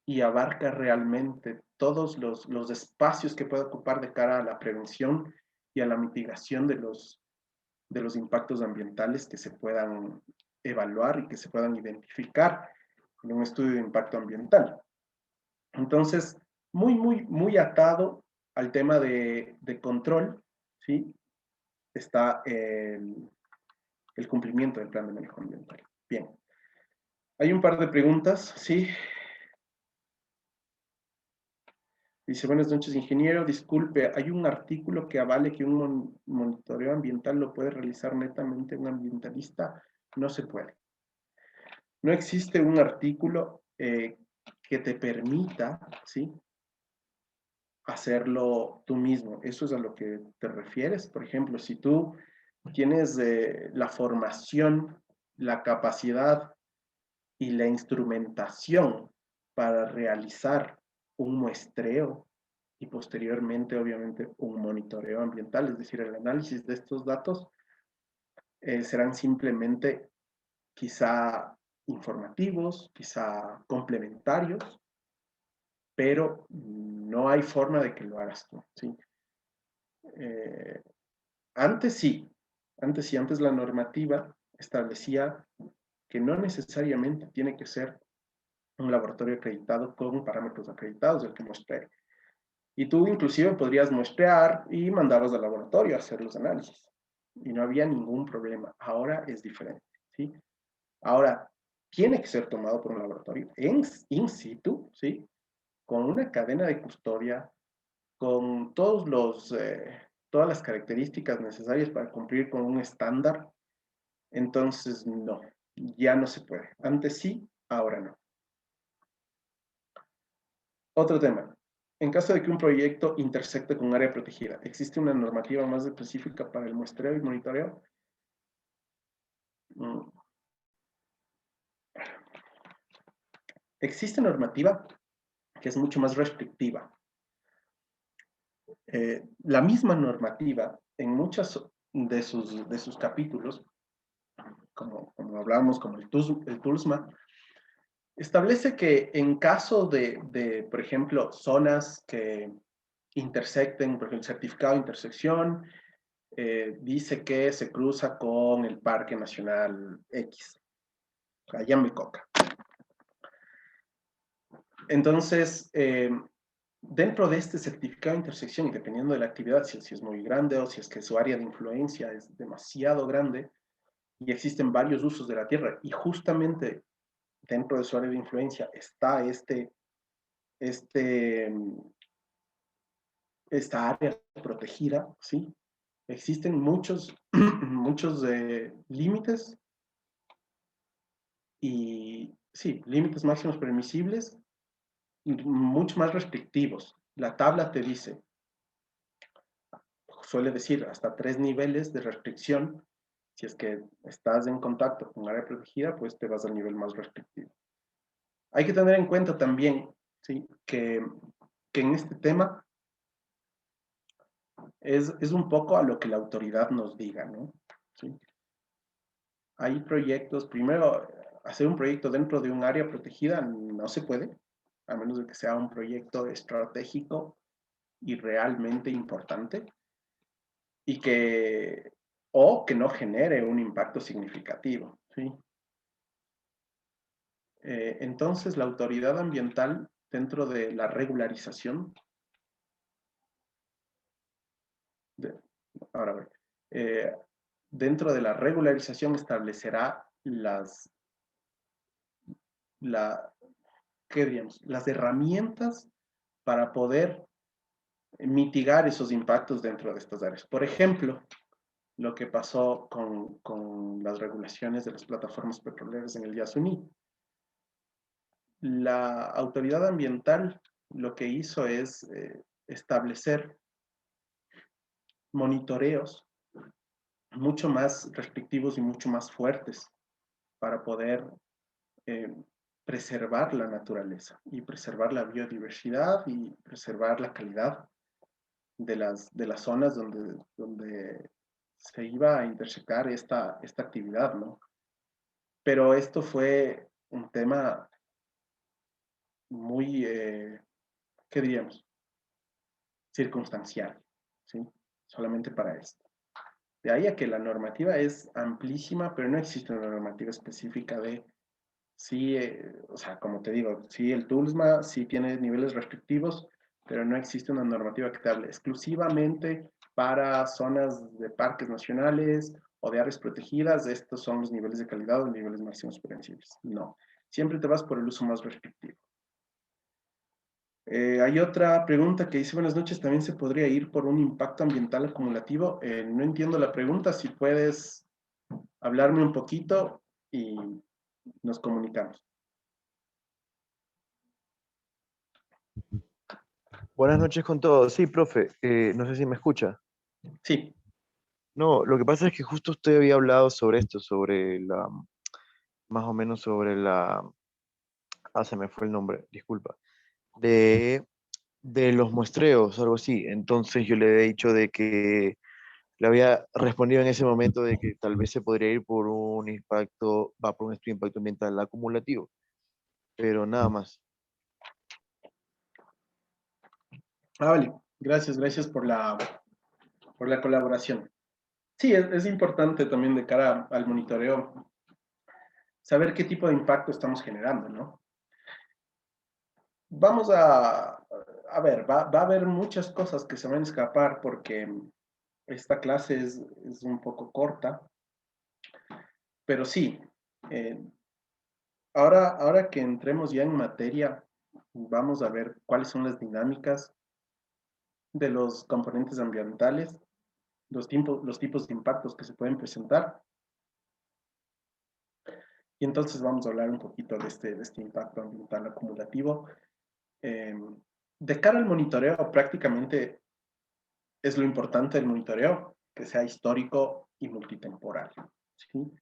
y abarca realmente todos los espacios que puede ocupar de cara a la prevención y a la mitigación de los impactos ambientales que se puedan evaluar y que se puedan identificar en un estudio de impacto ambiental. Entonces, muy atado al tema de control, ¿sí? Está el cumplimiento del plan de manejo ambiental. Bien. Hay un par de preguntas, ¿sí? Dice: buenas noches, ingeniero. Disculpe, ¿hay un artículo que avale que un monitoreo ambiental lo puede realizar netamente un ambientalista? No se puede. No existe un artículo que te permita, ¿sí?, hacerlo tú mismo. ¿Eso es a lo que te refieres? Por ejemplo, si tú tienes la formación, la capacidad y la instrumentación para realizar un muestreo y posteriormente, obviamente, un monitoreo ambiental, es decir, el análisis de estos datos, serán simplemente quizá informativos, quizá complementarios, pero no hay forma de que lo hagas tú, ¿sí? Antes sí, antes la normativa establecía que no necesariamente tiene que ser un laboratorio acreditado con parámetros acreditados el que muestre. Y tú inclusive podrías muestrear y mandarlos al laboratorio a hacer los análisis. Y no había ningún problema. Ahora es diferente, ¿sí? Ahora, tiene que ser tomado por un laboratorio in situ, ¿sí? Con una cadena de custodia, con todas las características necesarias para cumplir con un estándar. Entonces, no, ya no se puede. Antes sí, ahora no. Otro tema. En caso de que un proyecto intersecte con un área protegida, ¿existe una normativa más específica para el muestreo y monitoreo? Existe normativa que es mucho más restrictiva. La misma normativa, en muchos de sus capítulos, como hablábamos, como el TULSMA, establece que en caso de, por ejemplo, zonas que intersecten, por ejemplo, el certificado de intersección, dice que se cruza con el Parque Nacional X, allá en Bicoca. Entonces, dentro de este certificado de intersección, y dependiendo de la actividad, si es muy grande o si es que su área de influencia es demasiado grande, y existen varios usos de la tierra, y justamente dentro de su área de influencia está esta área protegida, ¿sí? Existen muchos límites y, sí, límites máximos permisibles, mucho más restrictivos. La tabla te dice, suele decir hasta 3 niveles de restricción. Si es que estás en contacto con área protegida, pues te vas al nivel más restrictivo. Hay que tener en cuenta también, ¿sí? que en este tema es un poco a lo que la autoridad nos diga, ¿no? ¿Sí? Hay proyectos, primero, hacer un proyecto dentro de un área protegida no se puede, a menos de que sea un proyecto estratégico y realmente importante, o que no genere un impacto significativo, ¿sí? Entonces, la autoridad ambiental, dentro de la regularización, dentro de la regularización establecerá las herramientas para poder mitigar esos impactos dentro de estas áreas. Por ejemplo, lo que pasó con las regulaciones de las plataformas petroleras en el Yasuní. La autoridad ambiental lo que hizo es establecer monitoreos mucho más restrictivos y mucho más fuertes para poder preservar la naturaleza y preservar la biodiversidad y preservar la calidad de las zonas donde se iba a intersectar esta actividad, ¿no? Pero esto fue un tema muy, ¿qué diríamos? Circunstancial, ¿sí? Solamente para esto. De ahí a que la normativa es amplísima, pero no existe una normativa específica de sí, o sea, como te digo, sí el TULSMA sí tiene niveles restrictivos, pero no existe una normativa que te hable exclusivamente para zonas de parques nacionales o de áreas protegidas. Estos son los niveles de calidad o los niveles máximos permisibles. No, siempre te vas por el uso más restrictivo. Hay otra pregunta que dice, buenas noches, ¿también se podría ir por un impacto ambiental acumulativo? No entiendo la pregunta, si puedes hablarme un poquito y nos comunicamos. Buenas noches con todos. Sí, profe, no sé si me escucha. Sí. No, lo que pasa es que justo usted había hablado sobre esto, más o menos sobre se me fue el nombre, disculpa. De, de los muestreos, algo así. Entonces yo le he dicho de que le había respondido en ese momento de que tal vez se podría ir por un impacto, va por un estudio de impacto ambiental acumulativo, pero nada más. Vale, gracias por la colaboración. Sí, es importante también de cara al monitoreo saber qué tipo de impacto estamos generando, ¿no? Vamos a ver, va a haber muchas cosas que se van a escapar porque esta clase es un poco corta, pero sí, eh, ahora que entremos ya en materia, vamos a ver cuáles son las dinámicas de los componentes ambientales, los tipos de impactos que se pueden presentar. Y entonces vamos a hablar un poquito de este impacto ambiental acumulativo. De cara al monitoreo, prácticamente es lo importante del monitoreo, que sea histórico y multitemporal, ¿sí?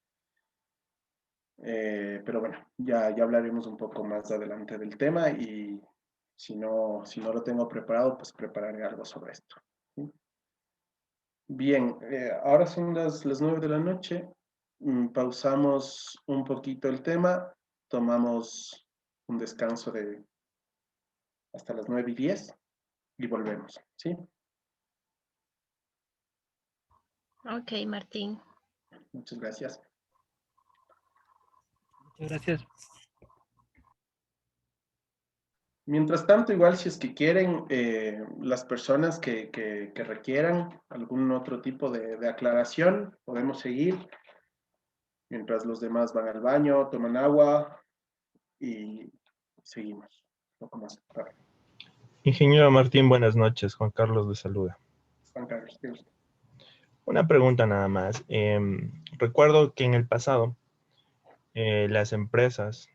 Pero bueno, ya hablaremos un poco más adelante del tema y si no lo tengo preparado, pues prepararé algo sobre esto, ¿sí? Bien, ahora son las 9 de la noche. Pausamos un poquito el tema, tomamos un descanso de hasta las 9:10 y volvemos, ¿sí? Ok, Martín. Muchas gracias. Muchas gracias. Mientras tanto, igual si es que quieren, las personas que requieran algún otro tipo de aclaración, podemos seguir mientras los demás van al baño, toman agua y seguimos. Un poco más tarde. Ingeniero Martín, buenas noches. Juan Carlos le saluda. Juan Carlos, ¿qué gusto? Una pregunta nada más. Recuerdo que en el pasado las empresas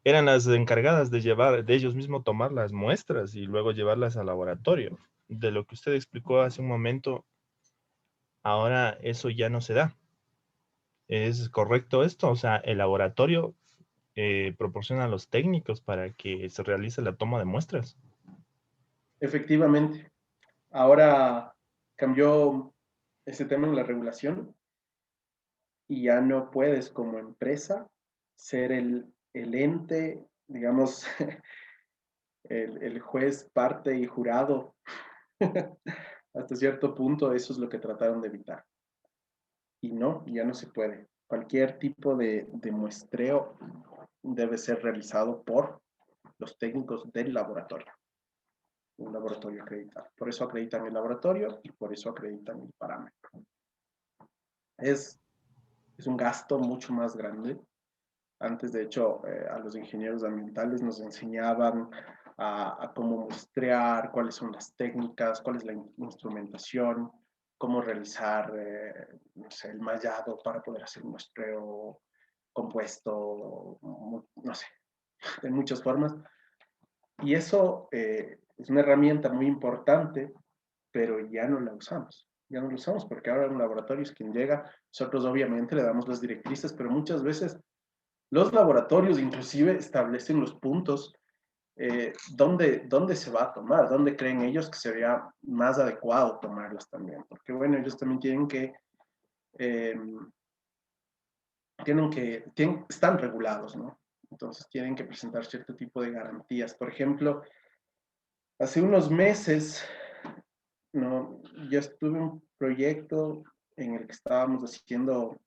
eran las encargadas de ellos mismos tomar las muestras y luego llevarlas al laboratorio. De lo que usted explicó hace un momento, ahora eso ya no se da. ¿Es correcto esto? O sea, el laboratorio proporciona a los técnicos para que se realice la toma de muestras. Efectivamente, ahora cambió ese tema en la regulación y ya no puedes como empresa ser el ente, digamos, el juez, parte y jurado. Hasta cierto punto eso es lo que trataron de evitar. Y no, ya no se puede. Cualquier tipo de muestreo debe ser realizado por los técnicos del laboratorio. Un laboratorio acreditado. Por eso acreditan el laboratorio y por eso acreditan el parámetro. Es un gasto mucho más grande. Antes, de hecho, a los ingenieros ambientales nos enseñaban a cómo muestrear, cuáles son las técnicas, cuál es la instrumentación, cómo realizar no sé, el mallado para poder hacer un muestreo compuesto, no sé, de muchas formas. Y eso es una herramienta muy importante, pero ya no la usamos. Ya no la usamos porque ahora un laboratorio es quien llega. Nosotros obviamente le damos las directrices, pero muchas veces los laboratorios inclusive establecen los puntos dónde se va a tomar, dónde creen ellos que sería más adecuado tomarlas también. Porque bueno, ellos también eh, están regulados, ¿no? Entonces tienen que presentar cierto tipo de garantías. Por ejemplo, hace unos meses, ¿no? Yo estuve en un proyecto en el que estábamos haciendo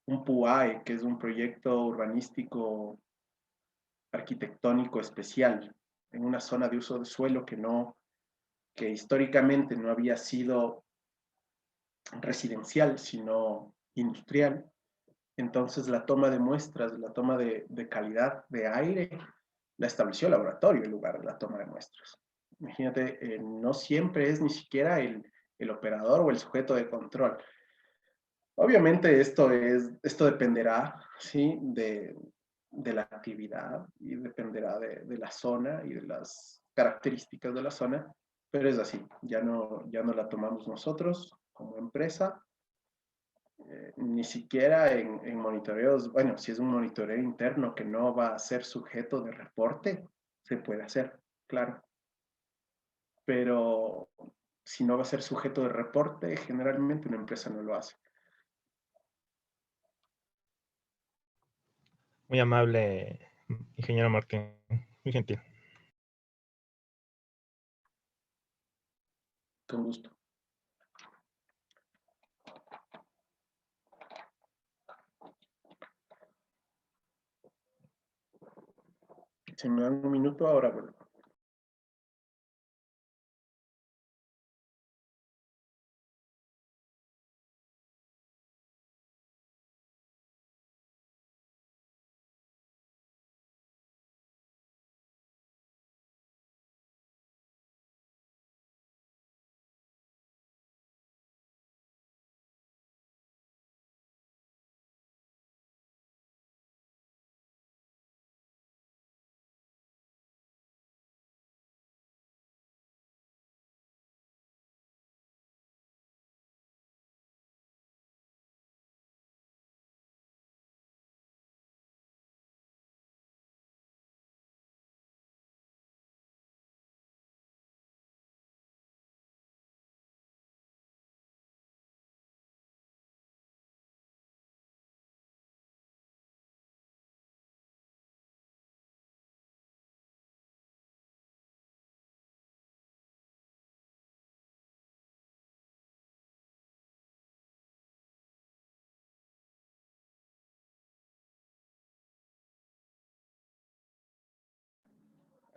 un PUAE, que es un proyecto urbanístico arquitectónico especial, en una zona de uso de suelo que históricamente no había sido residencial, sino industrial. Entonces la toma de muestras, la toma de calidad de aire, la estableció el laboratorio en lugar de la toma de muestras. Imagínate, no siempre es ni siquiera el operador o el sujeto de control. Obviamente esto dependerá, ¿sí? de la actividad y dependerá de la zona y de las características de la zona, pero es así, ya no la tomamos nosotros como empresa, ni siquiera en monitoreos, bueno, si es un monitoreo interno que no va a ser sujeto de reporte, se puede hacer, claro. Pero si no va a ser sujeto de reporte, generalmente una empresa no lo hace. Muy amable, ingeniero Martín. Muy gentil. Con gusto. Si me dan un minuto, ahora vuelvo.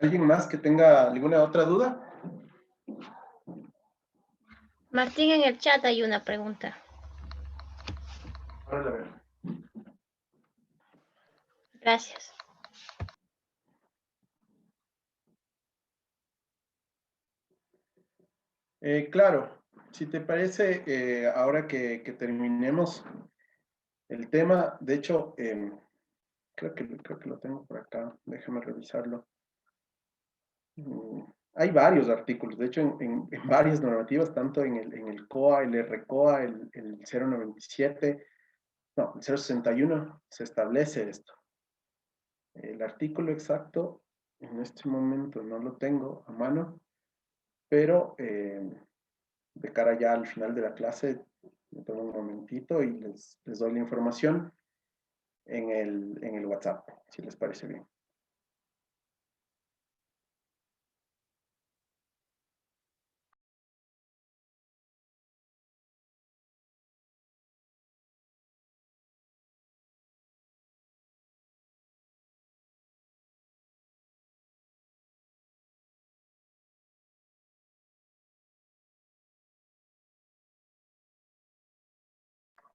¿Alguien más que tenga alguna otra duda? Martín, en el chat hay una pregunta. Ahora la veo. Gracias. Claro, si te parece, ahora que terminemos el tema, de hecho, creo que lo tengo por acá, déjame revisarlo. Hay varios artículos, de hecho, en varias normativas, tanto en el COA, el RCOA, el 097, no, el 061, se establece esto. El artículo exacto, en este momento no lo tengo a mano, pero de cara ya al final de la clase, me tomo un momentito y les doy la información en el WhatsApp, si les parece bien.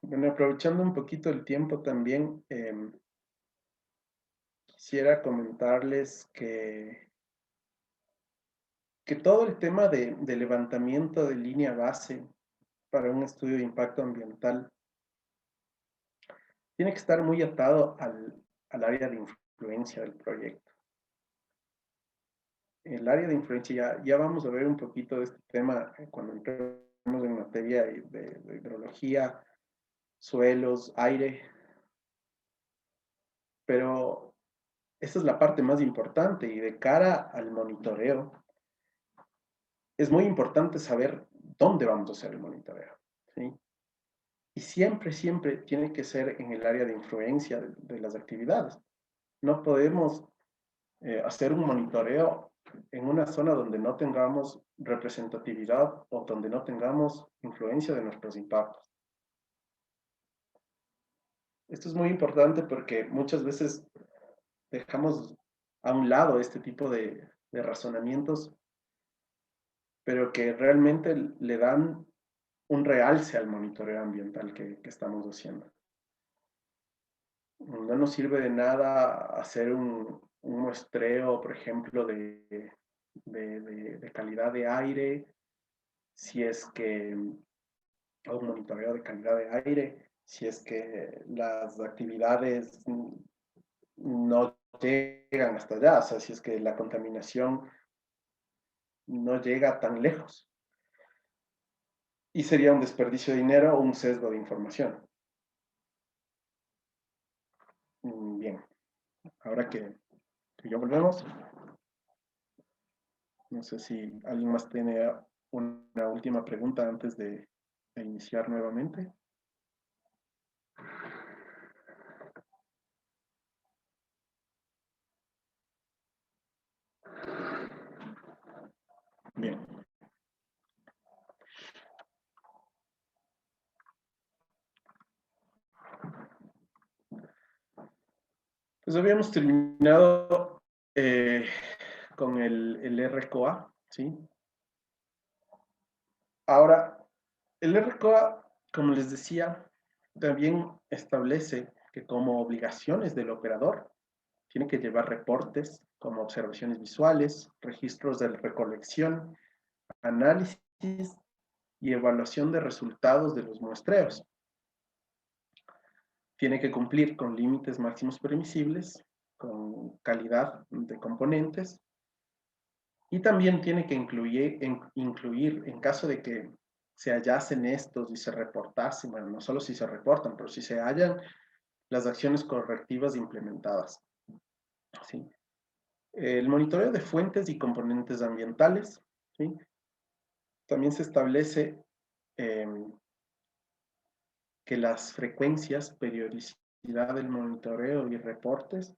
Bueno, aprovechando un poquito el tiempo también, quisiera comentarles que todo el tema de levantamiento de línea base para un estudio de impacto ambiental tiene que estar muy atado al área de influencia del proyecto. El área de influencia, ya vamos a ver un poquito de este tema cuando entremos en materia de hidrología, suelos, aire, pero esa es la parte más importante y de cara al monitoreo, es muy importante saber dónde vamos a hacer el monitoreo, ¿sí? Y siempre, siempre tiene que ser en el área de influencia de las actividades. No podemos hacer un monitoreo en una zona donde no tengamos representatividad o donde no tengamos influencia de nuestros impactos. Esto es muy importante porque muchas veces dejamos a un lado este tipo de razonamientos, pero que realmente le dan un realce al monitoreo ambiental que estamos haciendo. No nos sirve de nada hacer un muestreo, por ejemplo, de calidad de aire, si es que, o un monitoreo de calidad de aire, si es que las actividades no llegan hasta allá, o sea, si es que la contaminación no llega tan lejos. Y sería un desperdicio de dinero o un sesgo de información. ahora que ya volvemos, no sé si alguien más tiene una última pregunta antes de iniciar nuevamente. Bien. Pues habíamos terminado con el RCOA, ¿sí? Ahora, el RCOA, como les decía, también establece que como obligaciones del operador, tiene que llevar reportes como observaciones visuales, registros de recolección, análisis y evaluación de resultados de los muestreos. Tiene que cumplir con límites máximos permisibles, con calidad de componentes, y también tiene que incluir en caso de que se hallasen estos y se reportasen, bueno, no solo si se reportan, pero si se hallan las acciones correctivas implementadas. ¿Sí? El monitoreo de fuentes y componentes ambientales, ¿sí? También se establece que las frecuencias, periodicidad del monitoreo y reportes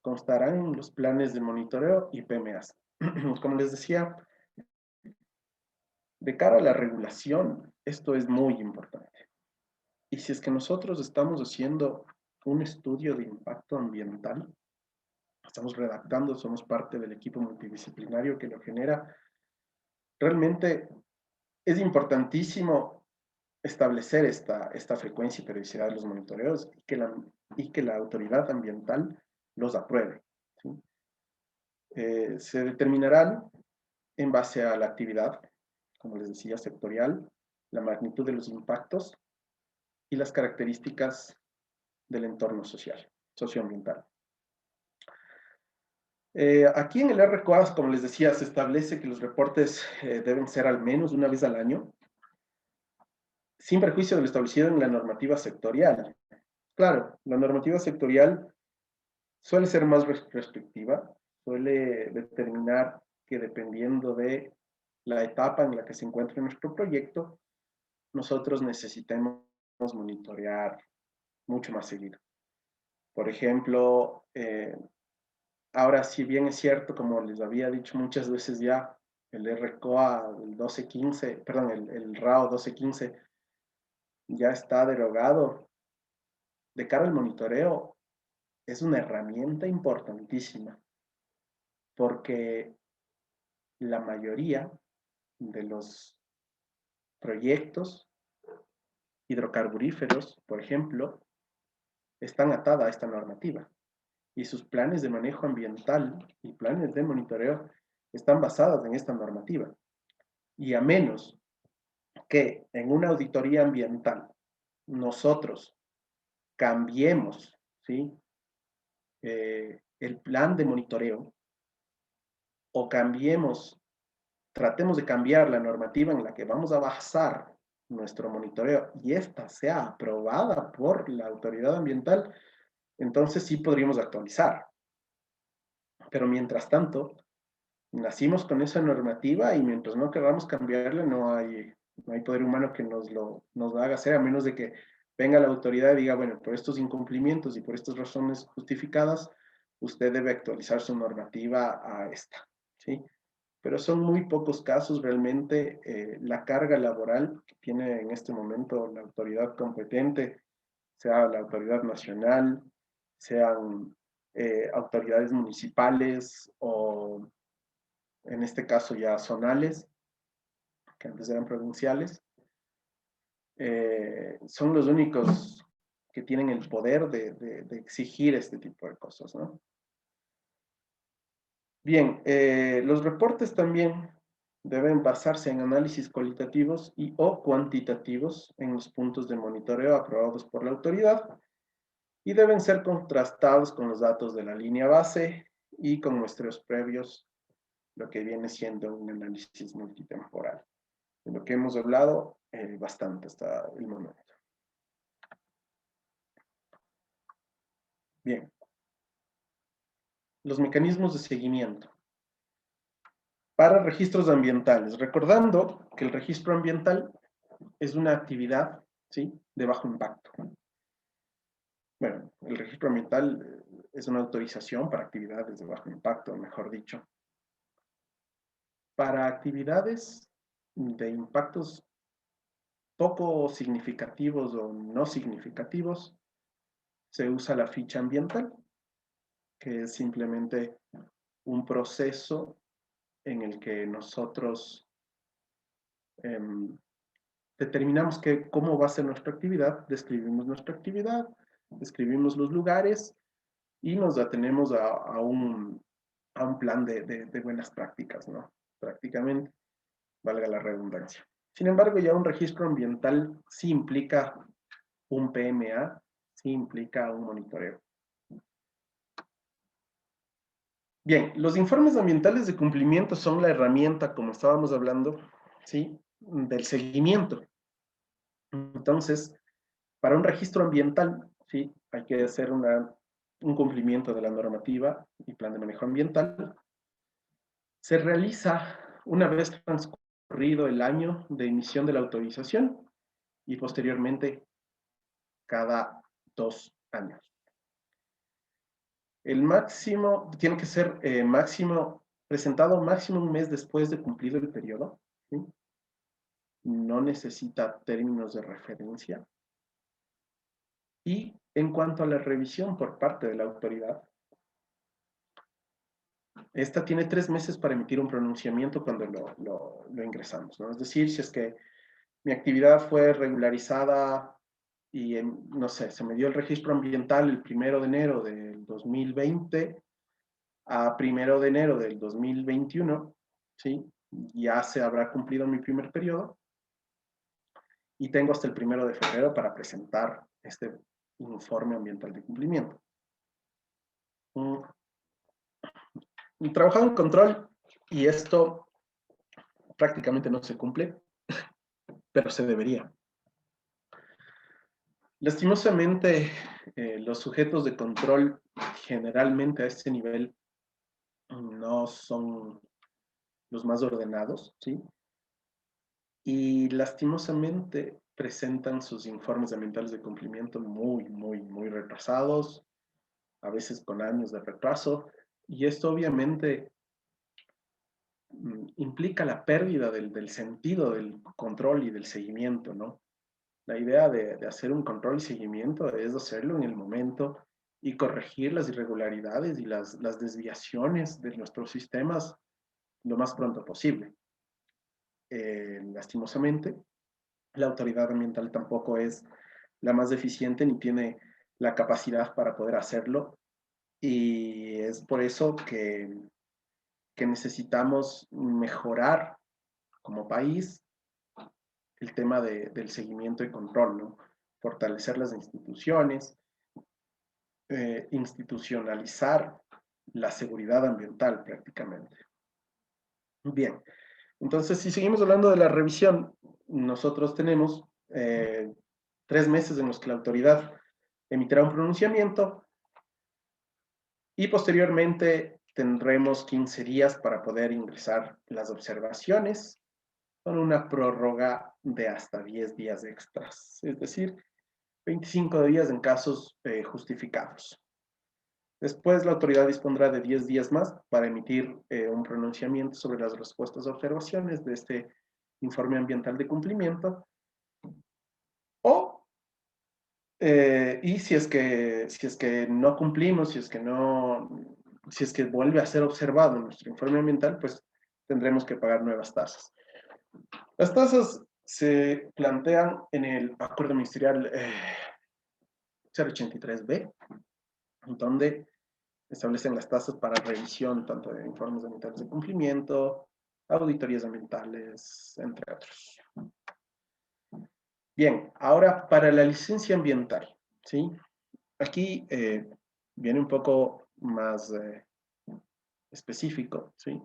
constarán en los planes de monitoreo y PMAs. Como les decía, de cara a la regulación, esto es muy importante. Y si es que nosotros estamos haciendo un estudio de impacto ambiental, estamos redactando, somos parte del equipo multidisciplinario que lo genera, realmente es importantísimo establecer esta frecuencia y periodicidad de los monitoreos y que la autoridad ambiental los apruebe. ¿Sí? Se determinarán en base a la actividad, como les decía, sectorial, la magnitud de los impactos y las características del entorno social, socioambiental. Aquí en el RCOAS, como les decía, se establece que los reportes deben ser al menos una vez al año, sin perjuicio de lo establecido en la normativa sectorial. Claro, la normativa sectorial suele ser más restrictiva, suele determinar que dependiendo de la etapa en la que se encuentre nuestro proyecto, nosotros necesitemos monitorear mucho más seguido. Por ejemplo, ahora, si bien es cierto, como les había dicho muchas veces ya, el RCOA, el 1215, perdón, el RAO 1215 ya está derogado. De cara al monitoreo, es una herramienta importantísima, porque la mayoría de los proyectos hidrocarburíferos, por ejemplo, están atadas a esta normativa. Y sus planes de manejo ambiental y planes de monitoreo están basados en esta normativa. Y a menos que en una auditoría ambiental nosotros cambiemos, ¿sí? El plan de monitoreo o tratemos de cambiar la normativa en la que vamos a basar nuestro monitoreo y esta sea aprobada por la autoridad ambiental, entonces sí podríamos actualizar. Pero mientras tanto, nacimos con esa normativa y mientras no queramos cambiarla, no hay poder humano que nos lo haga hacer, a menos de que venga la autoridad y diga, bueno, por estos incumplimientos y por estas razones justificadas, usted debe actualizar su normativa a esta, ¿sí? Pero son muy pocos casos realmente. La carga laboral que tiene en este momento la autoridad competente, sea la autoridad nacional, sean autoridades municipales o en este caso ya zonales, que antes eran provinciales, son los únicos que tienen el poder de exigir este tipo de cosas, ¿no? Bien, los reportes también deben basarse en análisis cualitativos y o cuantitativos en los puntos de monitoreo aprobados por la autoridad y deben ser contrastados con los datos de la línea base y con muestreos previos, lo que viene siendo un análisis multitemporal. De lo que hemos hablado bastante hasta el momento. Bien. los mecanismos de seguimiento para registros ambientales, recordando que el registro ambiental es una actividad, ¿sí?, de bajo impacto. Bueno, el registro ambiental es una autorización para actividades de bajo impacto, mejor dicho. Para actividades de impactos poco significativos o no significativos, se usa la ficha ambiental, que es simplemente un proceso en el que nosotros determinamos cómo va a ser nuestra actividad, describimos nuestra actividad, describimos los lugares y nos atenemos a un plan de buenas prácticas, ¿no? Prácticamente, valga la redundancia. Sin embargo, ya un registro ambiental sí implica un PMA, sí implica un monitoreo. Bien, los informes ambientales de cumplimiento son la herramienta, como estábamos hablando, ¿sí?, del seguimiento. Entonces, para un registro ambiental, ¿sí?, hay que hacer un cumplimiento de la normativa y plan de manejo ambiental. Se realiza una vez transcurrido el año de emisión de la autorización y posteriormente cada 2 años. El máximo tiene que ser presentado máximo un mes después de cumplido el periodo, ¿sí? No necesita términos de referencia. Y en cuanto a la revisión por parte de la autoridad, esta tiene 3 meses para emitir un pronunciamiento cuando lo ingresamos, ¿no? Es decir, si es que mi actividad fue regularizada y, no sé, se me dio el registro ambiental el 1 de enero del 2020 a 1 de enero del 2021, ¿sí? Ya se habrá cumplido mi primer periodo y tengo hasta el 1 de febrero para presentar este informe ambiental de cumplimiento. Trabajado en control, y esto prácticamente no se cumple, pero se debería. Lastimosamente, los sujetos de control generalmente a este nivel no son los más ordenados, ¿sí? Y lastimosamente presentan sus informes ambientales de cumplimiento muy retrasados, a veces con años de retraso, y esto obviamente implica la pérdida del sentido del control y del seguimiento, ¿no? La idea de hacer un control y seguimiento es hacerlo en el momento y corregir las irregularidades y las desviaciones de nuestros sistemas lo más pronto posible. Lastimosamente, la autoridad ambiental tampoco es la más eficiente ni tiene la capacidad para poder hacerlo, y es por eso que necesitamos mejorar como país el tema del seguimiento y control, ¿no? Fortalecer las instituciones, institucionalizar la seguridad ambiental prácticamente. Bien, entonces si seguimos hablando de la revisión, nosotros tenemos 3 meses en los que la autoridad emitirá un pronunciamiento y posteriormente tendremos 15 días para poder ingresar las observaciones con una prórroga de hasta 10 días extras, es decir, 25 días en casos justificados. Después la autoridad dispondrá de 10 días más para emitir un pronunciamiento sobre las respuestas a observaciones de este informe ambiental de cumplimiento. Y si es que no cumplimos, si es que vuelve a ser observado nuestro informe ambiental, pues tendremos que pagar nuevas tasas. Las tasas se plantean en el acuerdo ministerial 083B, donde establecen las tasas para revisión tanto de informes ambientales de cumplimiento, auditorías ambientales, entre otros. Bien, ahora para la licencia ambiental, ¿sí? Aquí viene un poco más específico, ¿sí?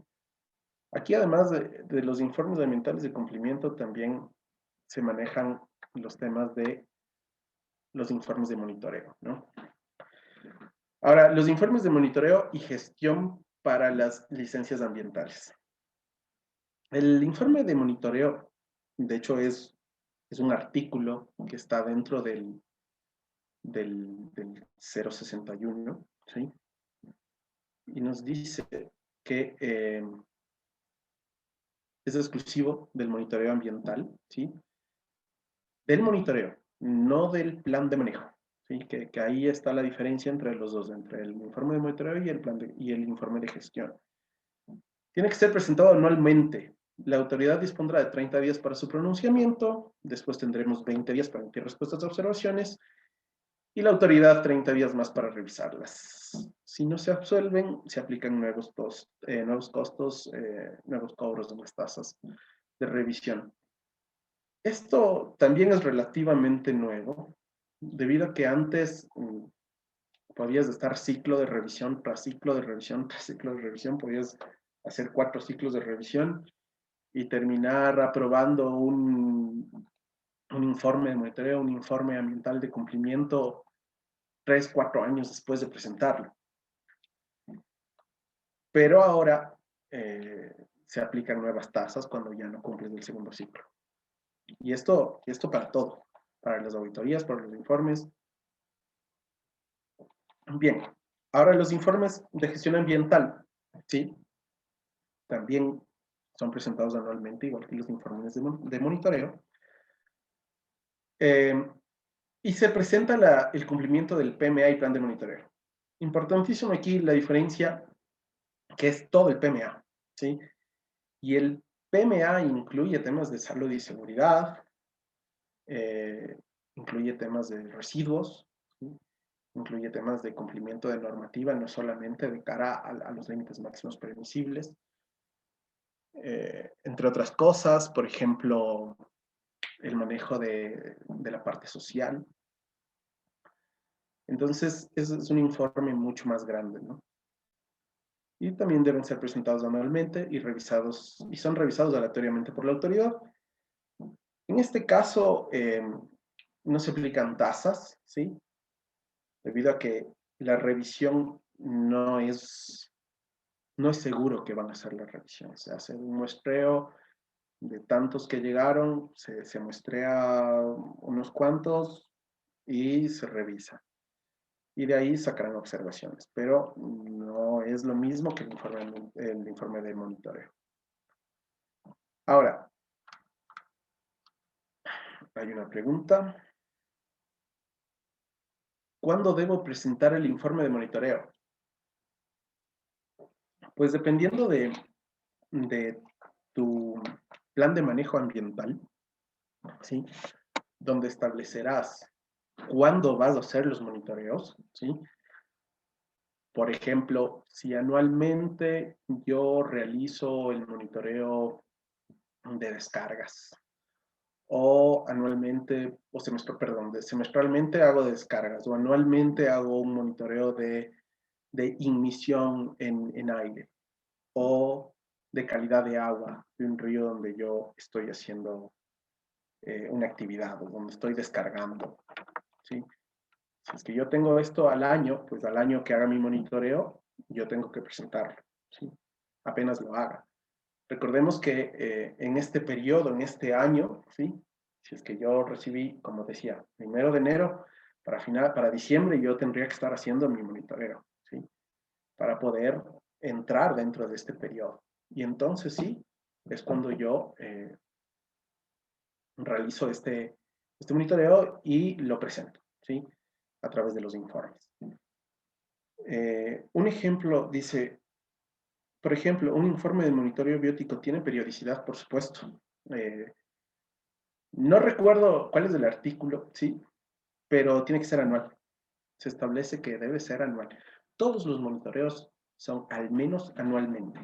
Aquí, además de los informes ambientales de cumplimiento, también se manejan los temas de los informes de monitoreo, ¿no? Ahora, los informes de monitoreo y gestión para las licencias ambientales. El informe de monitoreo, de hecho, es un artículo que está dentro del 061, ¿sí? Y nos dice que es exclusivo del monitoreo ambiental, ¿sí? Del monitoreo, no del plan de manejo, ¿sí? Que ahí está la diferencia entre los dos, entre el informe de monitoreo y el informe de gestión. Tiene que ser presentado anualmente. La autoridad dispondrá de 30 días para su pronunciamiento, después tendremos 20 días para emitir respuestas a observaciones, y la autoridad 30 días más para revisarlas. Si no se absuelven, se aplican nuevos costos, nuevos cobros en las tasas de revisión. Esto también es relativamente nuevo, debido a que antes podías estar ciclo de revisión tras ciclo de revisión tras ciclo de revisión, podías hacer 4 ciclos de revisión y terminar aprobando un informe de monitoreo, un informe ambiental de cumplimiento 3, 4 años después de presentarlo. Pero ahora se aplican nuevas tasas cuando ya no cumples el segundo ciclo. Y esto para todo, para las auditorías, para los informes. Bien, ahora los informes de gestión ambiental, ¿sí? También son presentados anualmente, igual que los informes de monitoreo. Y se presenta el cumplimiento del PMA y plan de monitoreo. Importantísimo aquí la diferencia que es todo el PMA, ¿sí? Y el PMA incluye temas de salud y seguridad, incluye temas de residuos, ¿sí? Incluye temas de cumplimiento de normativa, no solamente de cara a los límites máximos permisibles. Entre otras cosas, por ejemplo, el manejo de la parte social. Entonces, es un informe mucho más grande, ¿no? Y también deben ser presentados anualmente y son revisados aleatoriamente por la autoridad. En este caso, no se aplican tasas, ¿sí? Debido a que la revisión no es seguro que van a hacer la revisión. Se hace un muestreo de tantos que llegaron, se muestrea unos cuantos y se revisa. Y de ahí sacarán observaciones, pero no es lo mismo que el informe de monitoreo. Ahora, hay una pregunta. ¿Cuándo debo presentar el informe de monitoreo? Pues dependiendo de tu plan de manejo ambiental, ¿sí? Donde establecerás cuándo vas a hacer los monitoreos, ¿sí? Por ejemplo, si anualmente yo realizo el monitoreo de descargas, o anualmente, semestralmente hago descargas, o anualmente hago un monitoreo de inmisión en aire, o de calidad de agua de un río donde yo estoy haciendo una actividad, o donde estoy descargando, ¿sí? Si es que yo tengo esto al año, pues al año que haga mi monitoreo, yo tengo que presentarlo, ¿sí? Apenas lo haga. Recordemos que en este periodo, en este año, ¿sí? Si es que yo recibí, como decía, 1 de enero, para diciembre yo tendría que estar haciendo mi monitoreo, ¿sí? Para poder entrar dentro de este periodo. Y entonces sí, es cuando yo realizo este monitoreo y lo presento, ¿sí? A través de los informes. Un ejemplo dice, por ejemplo, un informe de monitoreo biótico tiene periodicidad, por supuesto. No recuerdo cuál es el artículo, ¿sí? Pero tiene que ser anual. Se establece que debe ser anual. Todos los monitoreos son al menos anualmente.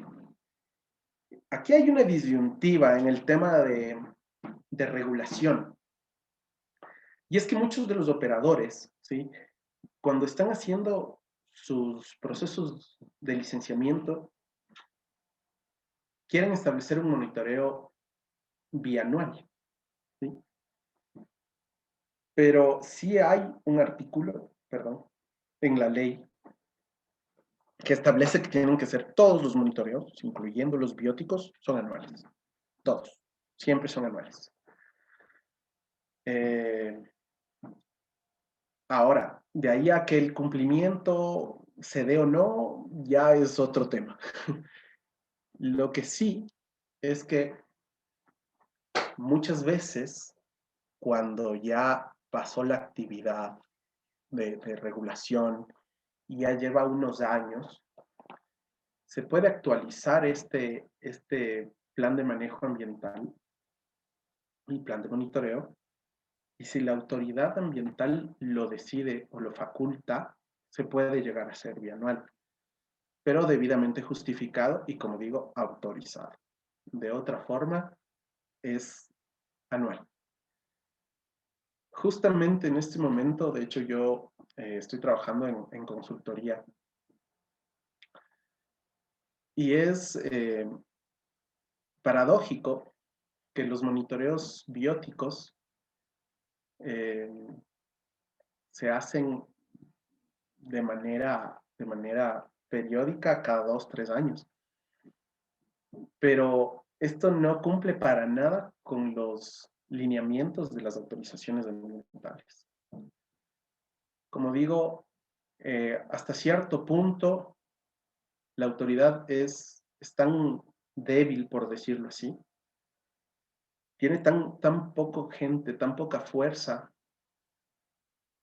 Aquí hay una disyuntiva en el tema de regulación. Y es que muchos de los operadores, ¿sí? Cuando están haciendo sus procesos de licenciamiento, quieren establecer un monitoreo bianual, ¿sí? Pero sí hay un artículo, perdón, en la ley que establece que tienen que ser todos los monitoreos, incluyendo los bióticos, son anuales. Todos. Siempre son anuales. Ahora, de ahí a que el cumplimiento se dé o no, ya es otro tema. Lo que sí es que muchas veces, cuando ya pasó la actividad de regulación y ya lleva unos años, se puede actualizar este plan de manejo ambiental y plan de monitoreo, y si la autoridad ambiental lo decide o lo faculta, se puede llegar a ser bianual, pero debidamente justificado y, como digo, autorizado. De otra forma, es anual. Justamente en este momento, de hecho, yo estoy trabajando en consultoría, y es paradójico que los monitoreos bióticos se hacen de manera periódica cada 2, 3 años. Pero esto no cumple para nada con los lineamientos de las autorizaciones ambientales. Como digo, hasta cierto punto, la autoridad es tan débil, por decirlo así, tiene tan poco gente, tan poca fuerza,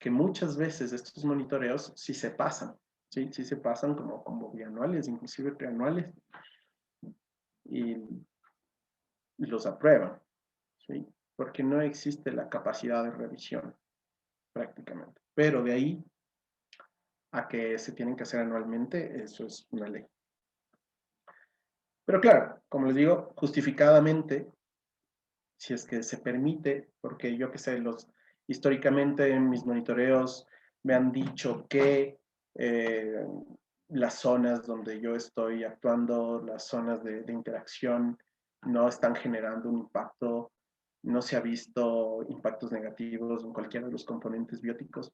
que muchas veces estos monitoreos sí se pasan, sí se pasan como bianuales, inclusive trianuales, y los aprueban, ¿sí? Porque no existe la capacidad de revisión prácticamente. Pero de ahí a que se tienen que hacer anualmente, eso es una ley. Pero claro, como les digo, justificadamente, si es que se permite, porque yo que sé, históricamente en mis monitoreos me han dicho que las zonas donde yo estoy actuando, las zonas de interacción, no están generando un impacto, no se ha visto impactos negativos en cualquiera de los componentes bióticos.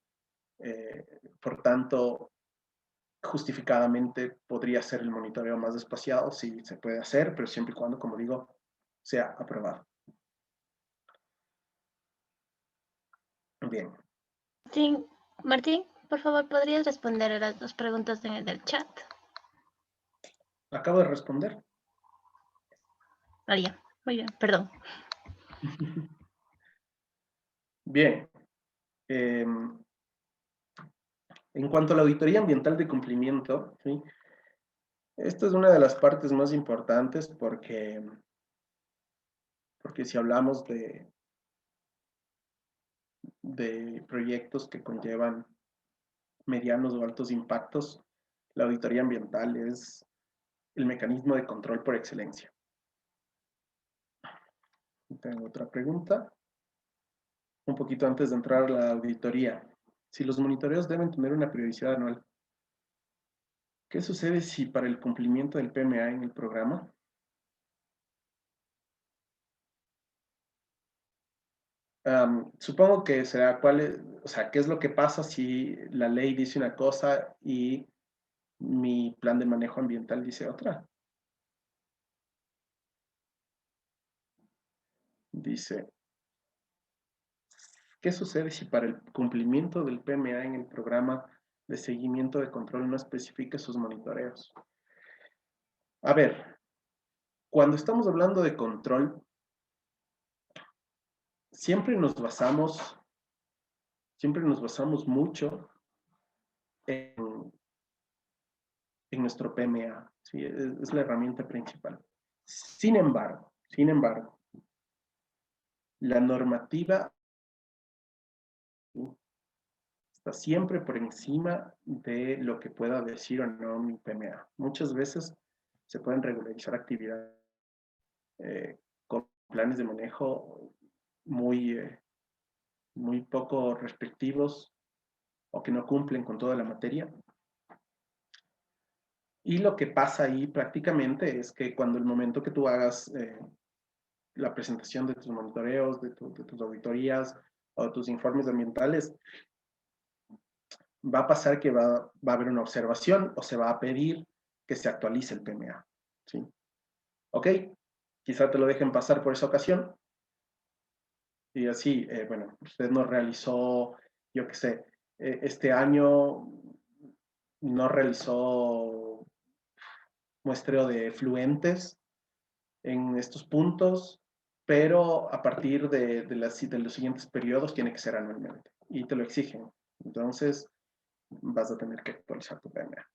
Por tanto, justificadamente podría ser el monitoreo más espaciado, sí se puede hacer, pero siempre y cuando, como digo, sea aprobado. Bien. Sí, Martín, por favor, ¿podrías responder a las 2 preguntas del chat? Acabo de responder. Ah, ya. Muy bien, perdón. Bien. En cuanto a la auditoría ambiental de cumplimiento, ¿sí? Esta es una de las partes más importantes porque si hablamos de proyectos que conllevan medianos o altos impactos, la auditoría ambiental es el mecanismo de control por excelencia. Tengo otra pregunta. Un poquito antes de entrar a la auditoría. Si los monitoreos deben tener una periodicidad anual, ¿qué sucede si para el cumplimiento del PMA en el programa supongo que será o sea, ¿qué es lo que pasa si la ley dice una cosa y mi plan de manejo ambiental dice otra? Dice, ¿qué sucede si para el cumplimiento del PMA en el programa de seguimiento de control no especifica sus monitoreos? A ver, cuando estamos hablando de control, siempre nos basamos mucho en nuestro PMA, ¿sí? Es la herramienta principal. Sin embargo, la normativa está siempre por encima de lo que pueda decir o no mi PMA. Muchas veces se pueden regularizar actividades con planes de manejo muy poco restrictivos o que no cumplen con toda la materia. Y lo que pasa ahí prácticamente es que cuando el momento que tú hagas la presentación de tus monitoreos, de tus auditorías o de tus informes ambientales, va a pasar que va a haber una observación o se va a pedir que se actualice el PMA, ¿sí? ¿Ok? Quizá te lo dejen pasar por esa ocasión. Y así, bueno, usted no realizó, yo qué sé, este año no realizó muestreo de fluentes en estos puntos, pero a partir de los siguientes periodos tiene que ser anualmente y te lo exigen. Entonces, vas a tener que actualizar tu PMA.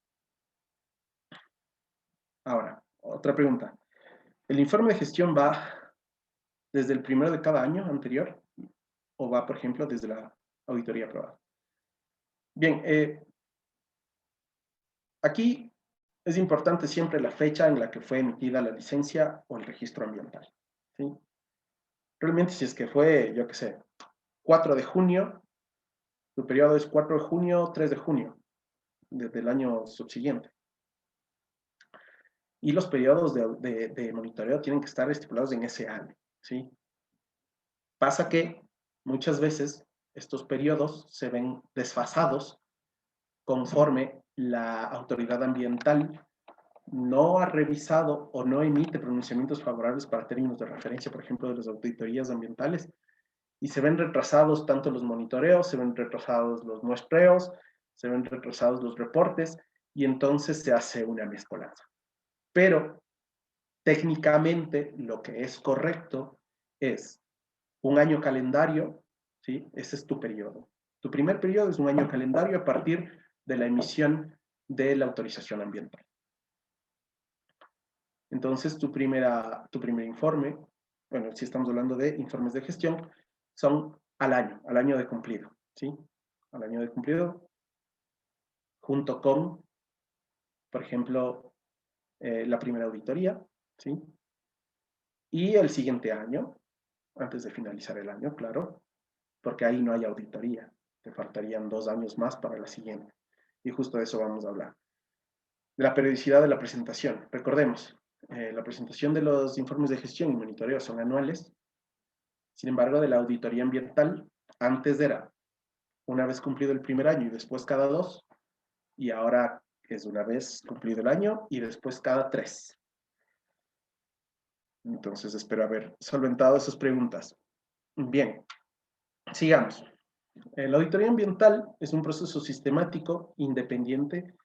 Ahora, otra pregunta. ¿El informe de gestión va desde el primero de cada año anterior o va, por ejemplo, desde la auditoría aprobada? Bien, aquí es importante siempre la fecha en la que fue emitida la licencia o el registro ambiental, ¿sí? Realmente si es que fue, yo qué sé, 4 de junio, tu periodo es 4 de junio, 3 de junio, desde el año subsiguiente. Y los periodos de monitoreo tienen que estar estipulados en ese año, ¿sí? Pasa que muchas veces estos periodos se ven desfasados conforme la autoridad ambiental no ha revisado o no emite pronunciamientos favorables para términos de referencia, por ejemplo, de las auditorías ambientales, y se ven retrasados tanto los monitoreos, se ven retrasados los muestreos, se ven retrasados los reportes, y entonces se hace una mezcolanza. Pero técnicamente lo que es correcto es un año calendario, ¿sí? Ese es tu periodo. Tu primer periodo es un año calendario a partir de la emisión de la autorización ambiental. Entonces, tu primer informe, bueno, si estamos hablando de informes de gestión, son al año de cumplido, ¿sí? Al año de cumplido, junto con, por ejemplo, la primera auditoría, ¿sí? Y el siguiente año, antes de finalizar el año, claro, porque ahí no hay auditoría. Te faltarían 2 años más para la siguiente. Y justo de eso vamos a hablar. De la periodicidad de la presentación. Recordemos, la presentación de los informes de gestión y monitoreo son anuales. Sin embargo, de la auditoría ambiental, antes era una vez cumplido el primer año y después cada 2, y ahora es una vez cumplido el año y después cada 3. Entonces, espero haber solventado esas preguntas. Bien, sigamos. La auditoría ambiental es un proceso sistemático, independiente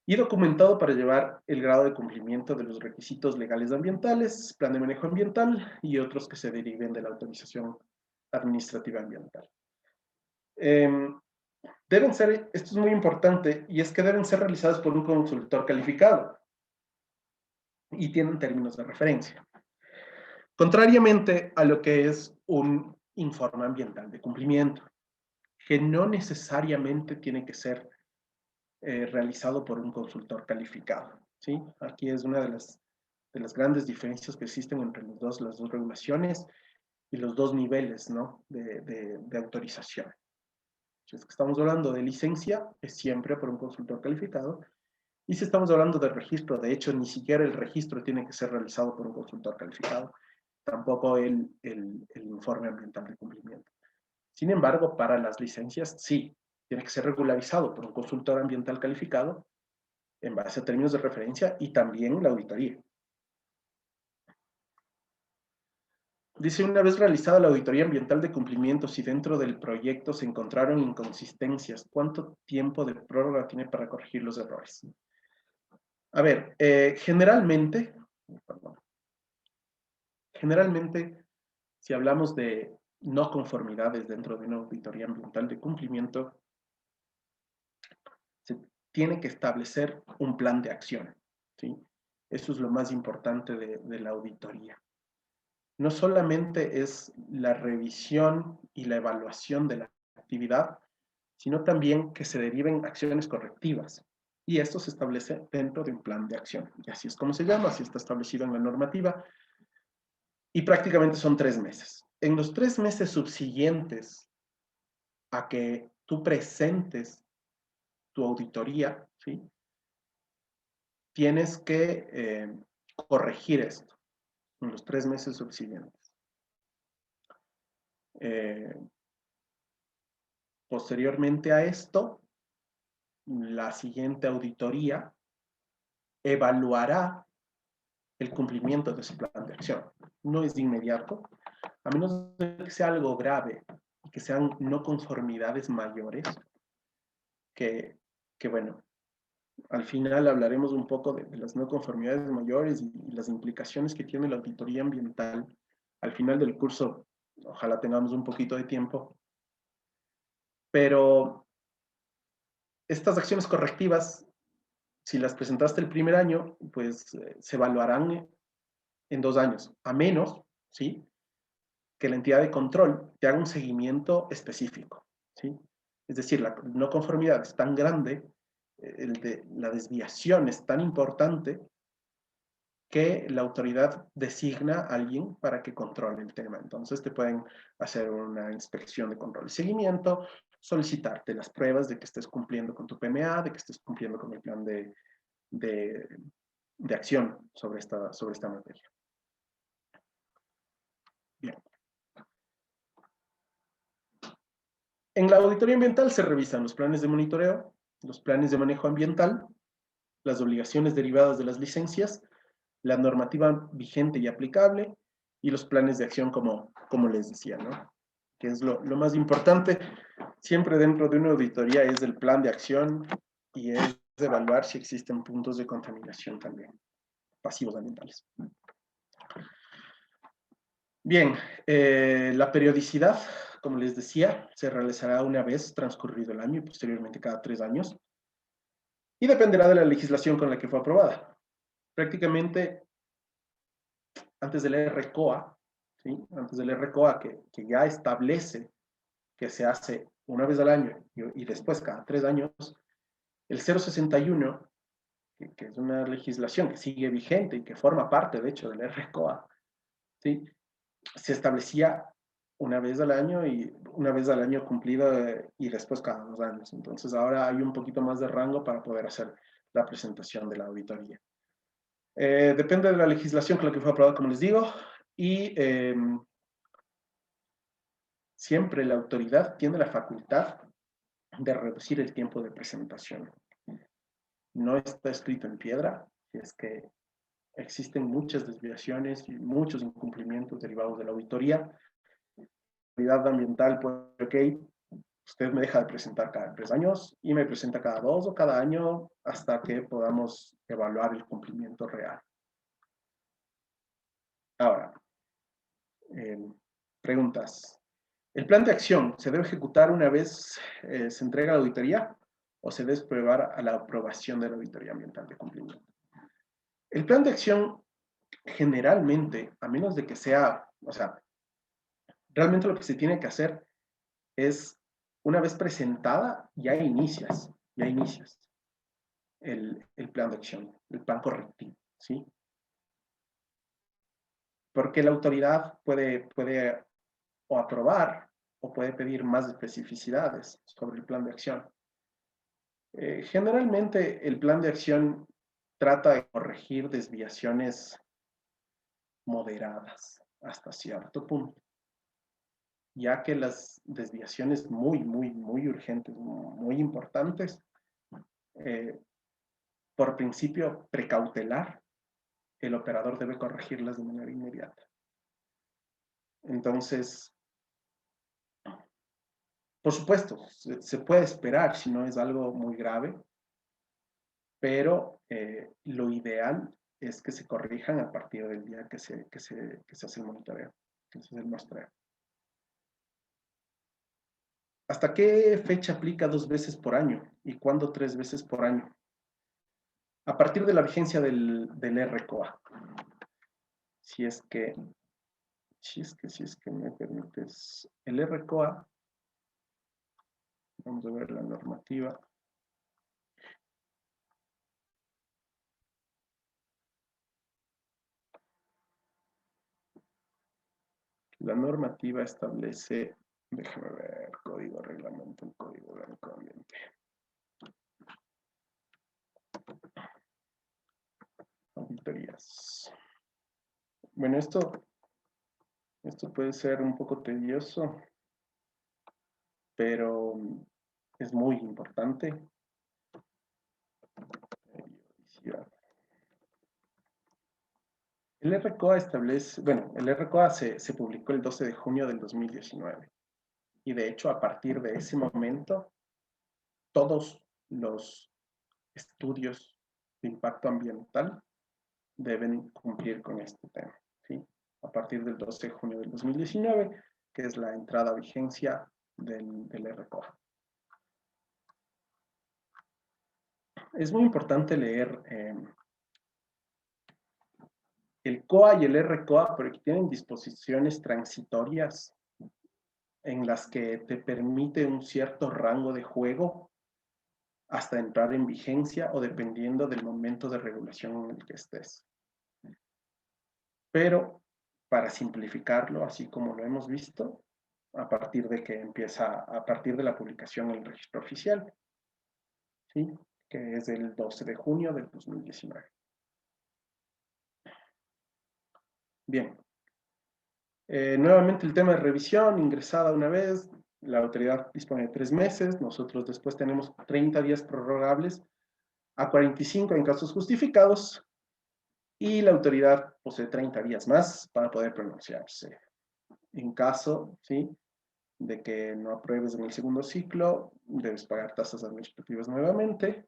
y documentado para llevar el grado de cumplimiento de los requisitos legales ambientales, plan de manejo ambiental y otros que se deriven de la autorización administrativa ambiental. Deben ser, esto es muy importante, y es que deben ser realizadas por un consultor calificado y tienen términos de referencia. Contrariamente a lo que es un informe ambiental de cumplimiento, que no necesariamente tiene que ser realizado por un consultor calificado, ¿sí? Aquí es una de las grandes diferencias que existen entre las dos regulaciones y los dos niveles, ¿no? de autorización. Si es que estamos hablando de licencia, es siempre por un consultor calificado, y si estamos hablando de registro, de hecho, ni siquiera el registro tiene que ser realizado por un consultor calificado, tampoco el informe ambiental de cumplimiento. Sin embargo, para las licencias, sí, tiene que ser regularizado por un consultor ambiental calificado en base a términos de referencia y también la auditoría. Dice, una vez realizada la auditoría ambiental de cumplimiento, si dentro del proyecto se encontraron inconsistencias, ¿cuánto tiempo de prórroga tiene para corregir los errores? A ver, generalmente, si hablamos de no conformidades dentro de una auditoría ambiental de cumplimiento, se tiene que establecer un plan de acción, ¿sí? Eso es lo más importante de la auditoría. No solamente es la revisión y la evaluación de la actividad, sino también que se deriven acciones correctivas. Y esto se establece dentro de un plan de acción. Y así es como se llama, así está establecido en la normativa. Y prácticamente son 3 meses. En los 3 meses subsiguientes a que tú presentes tu auditoría, ¿sí? Tienes que corregir esto en los 3 meses subsiguientes. Posteriormente a esto, la siguiente auditoría evaluará el cumplimiento de ese plan de acción. No es de inmediato, a menos de que sea algo grave y que sean no conformidades mayores, que bueno, al final hablaremos un poco de las no conformidades mayores y las implicaciones que tiene la auditoría ambiental. Al final del curso, ojalá tengamos un poquito de tiempo, pero estas acciones correctivas, si las presentaste el primer año, pues se evaluarán en 2 años, a menos, ¿sí?, que la entidad de control te haga un seguimiento específico, ¿sí? Es decir, la no conformidad es tan grande, la desviación es tan importante que la autoridad designa a alguien para que controle el tema. Entonces te pueden hacer una inspección de control y seguimiento, solicitarte las pruebas de que estés cumpliendo con tu PMA, de que estés cumpliendo con el plan de acción sobre esta materia. Bien. En la auditoría ambiental se revisan los planes de monitoreo, los planes de manejo ambiental, las obligaciones derivadas de las licencias, la normativa vigente y aplicable y los planes de acción como les decía, ¿no? Que es lo más importante siempre dentro de una auditoría, es el plan de acción y es evaluar si existen puntos de contaminación también, pasivos ambientales. Bien, la periodicidad, como les decía, se realizará una vez transcurrido el año y posteriormente cada 3 años. Y dependerá de la legislación con la que fue aprobada. Prácticamente, antes del RCOA, ¿sí?, antes del RCOA que ya establece que se hace una vez al año y después cada 3 años, el 061, que es una legislación que sigue vigente y que forma parte, de hecho, del RCOA, ¿sí?, se establecía una vez al año y una vez al año cumplido y después cada 2 años. Entonces ahora hay un poquito más de rango para poder hacer la presentación de la auditoría. Depende de la legislación con la que fue aprobada, como les digo, y siempre la autoridad tiene la facultad de reducir el tiempo de presentación. No está escrito en piedra, es que existen muchas desviaciones y muchos incumplimientos derivados de la auditoría. La autoridad ambiental, pues, ok, usted me deja de presentar cada 3 años y me presenta cada 2 o cada año hasta que podamos evaluar el cumplimiento real. Ahora, preguntas. ¿El plan de acción se debe ejecutar una vez se entrega la auditoría o se debe esperar a la aprobación de la auditoría ambiental de cumplimiento? El plan de acción generalmente, a menos de que sea, o sea, realmente lo que se tiene que hacer es, una vez presentada, ya inicias el plan de acción, el plan correctivo, ¿sí? Porque la autoridad puede o aprobar o puede pedir más especificidades sobre el plan de acción. Generalmente el plan de acción trata de corregir desviaciones moderadas hasta cierto punto, ya que las desviaciones muy urgentes, muy importantes, por principio precautelar, el operador debe corregirlas de manera inmediata. Entonces, por supuesto, se puede esperar si no es algo muy grave, pero lo ideal es que se corrijan a partir del día que se hace el monitoreo, que se hace el muestreo. ¿Hasta qué fecha aplica 2 veces por año y cuándo 3 veces por año? A partir de la vigencia del RCOA. Si es que me permites, el RCOA, vamos a ver la normativa. La normativa establece, déjame ver, código, reglamento, el código orgánico ambiente. Auditorías. Bueno, esto puede ser un poco tedioso, pero es muy importante. El RCOA establece, bueno, el RCOA se publicó el 12 de junio del 2019. Y de hecho, a partir de ese momento, todos los estudios de impacto ambiental deben cumplir con este tema, ¿sí? A partir del 12 de junio del 2019, que es la entrada a vigencia del RCOA. Es muy importante leer el COA y el RCOA porque tienen disposiciones transitorias en las que te permite un cierto rango de juego hasta entrar en vigencia o dependiendo del momento de regulación en el que estés. Pero para simplificarlo, así como lo hemos visto, a partir de la publicación en el registro oficial, ¿sí? Que es el 12 de junio del 2019. Bien. Nuevamente el tema de revisión, ingresada una vez, la autoridad dispone de 3 meses, nosotros después tenemos 30 días prorrogables a 45 en casos justificados, y la autoridad posee 30 días más para poder pronunciarse. En caso, ¿sí?, de que no apruebes en el segundo ciclo, debes pagar tasas administrativas nuevamente.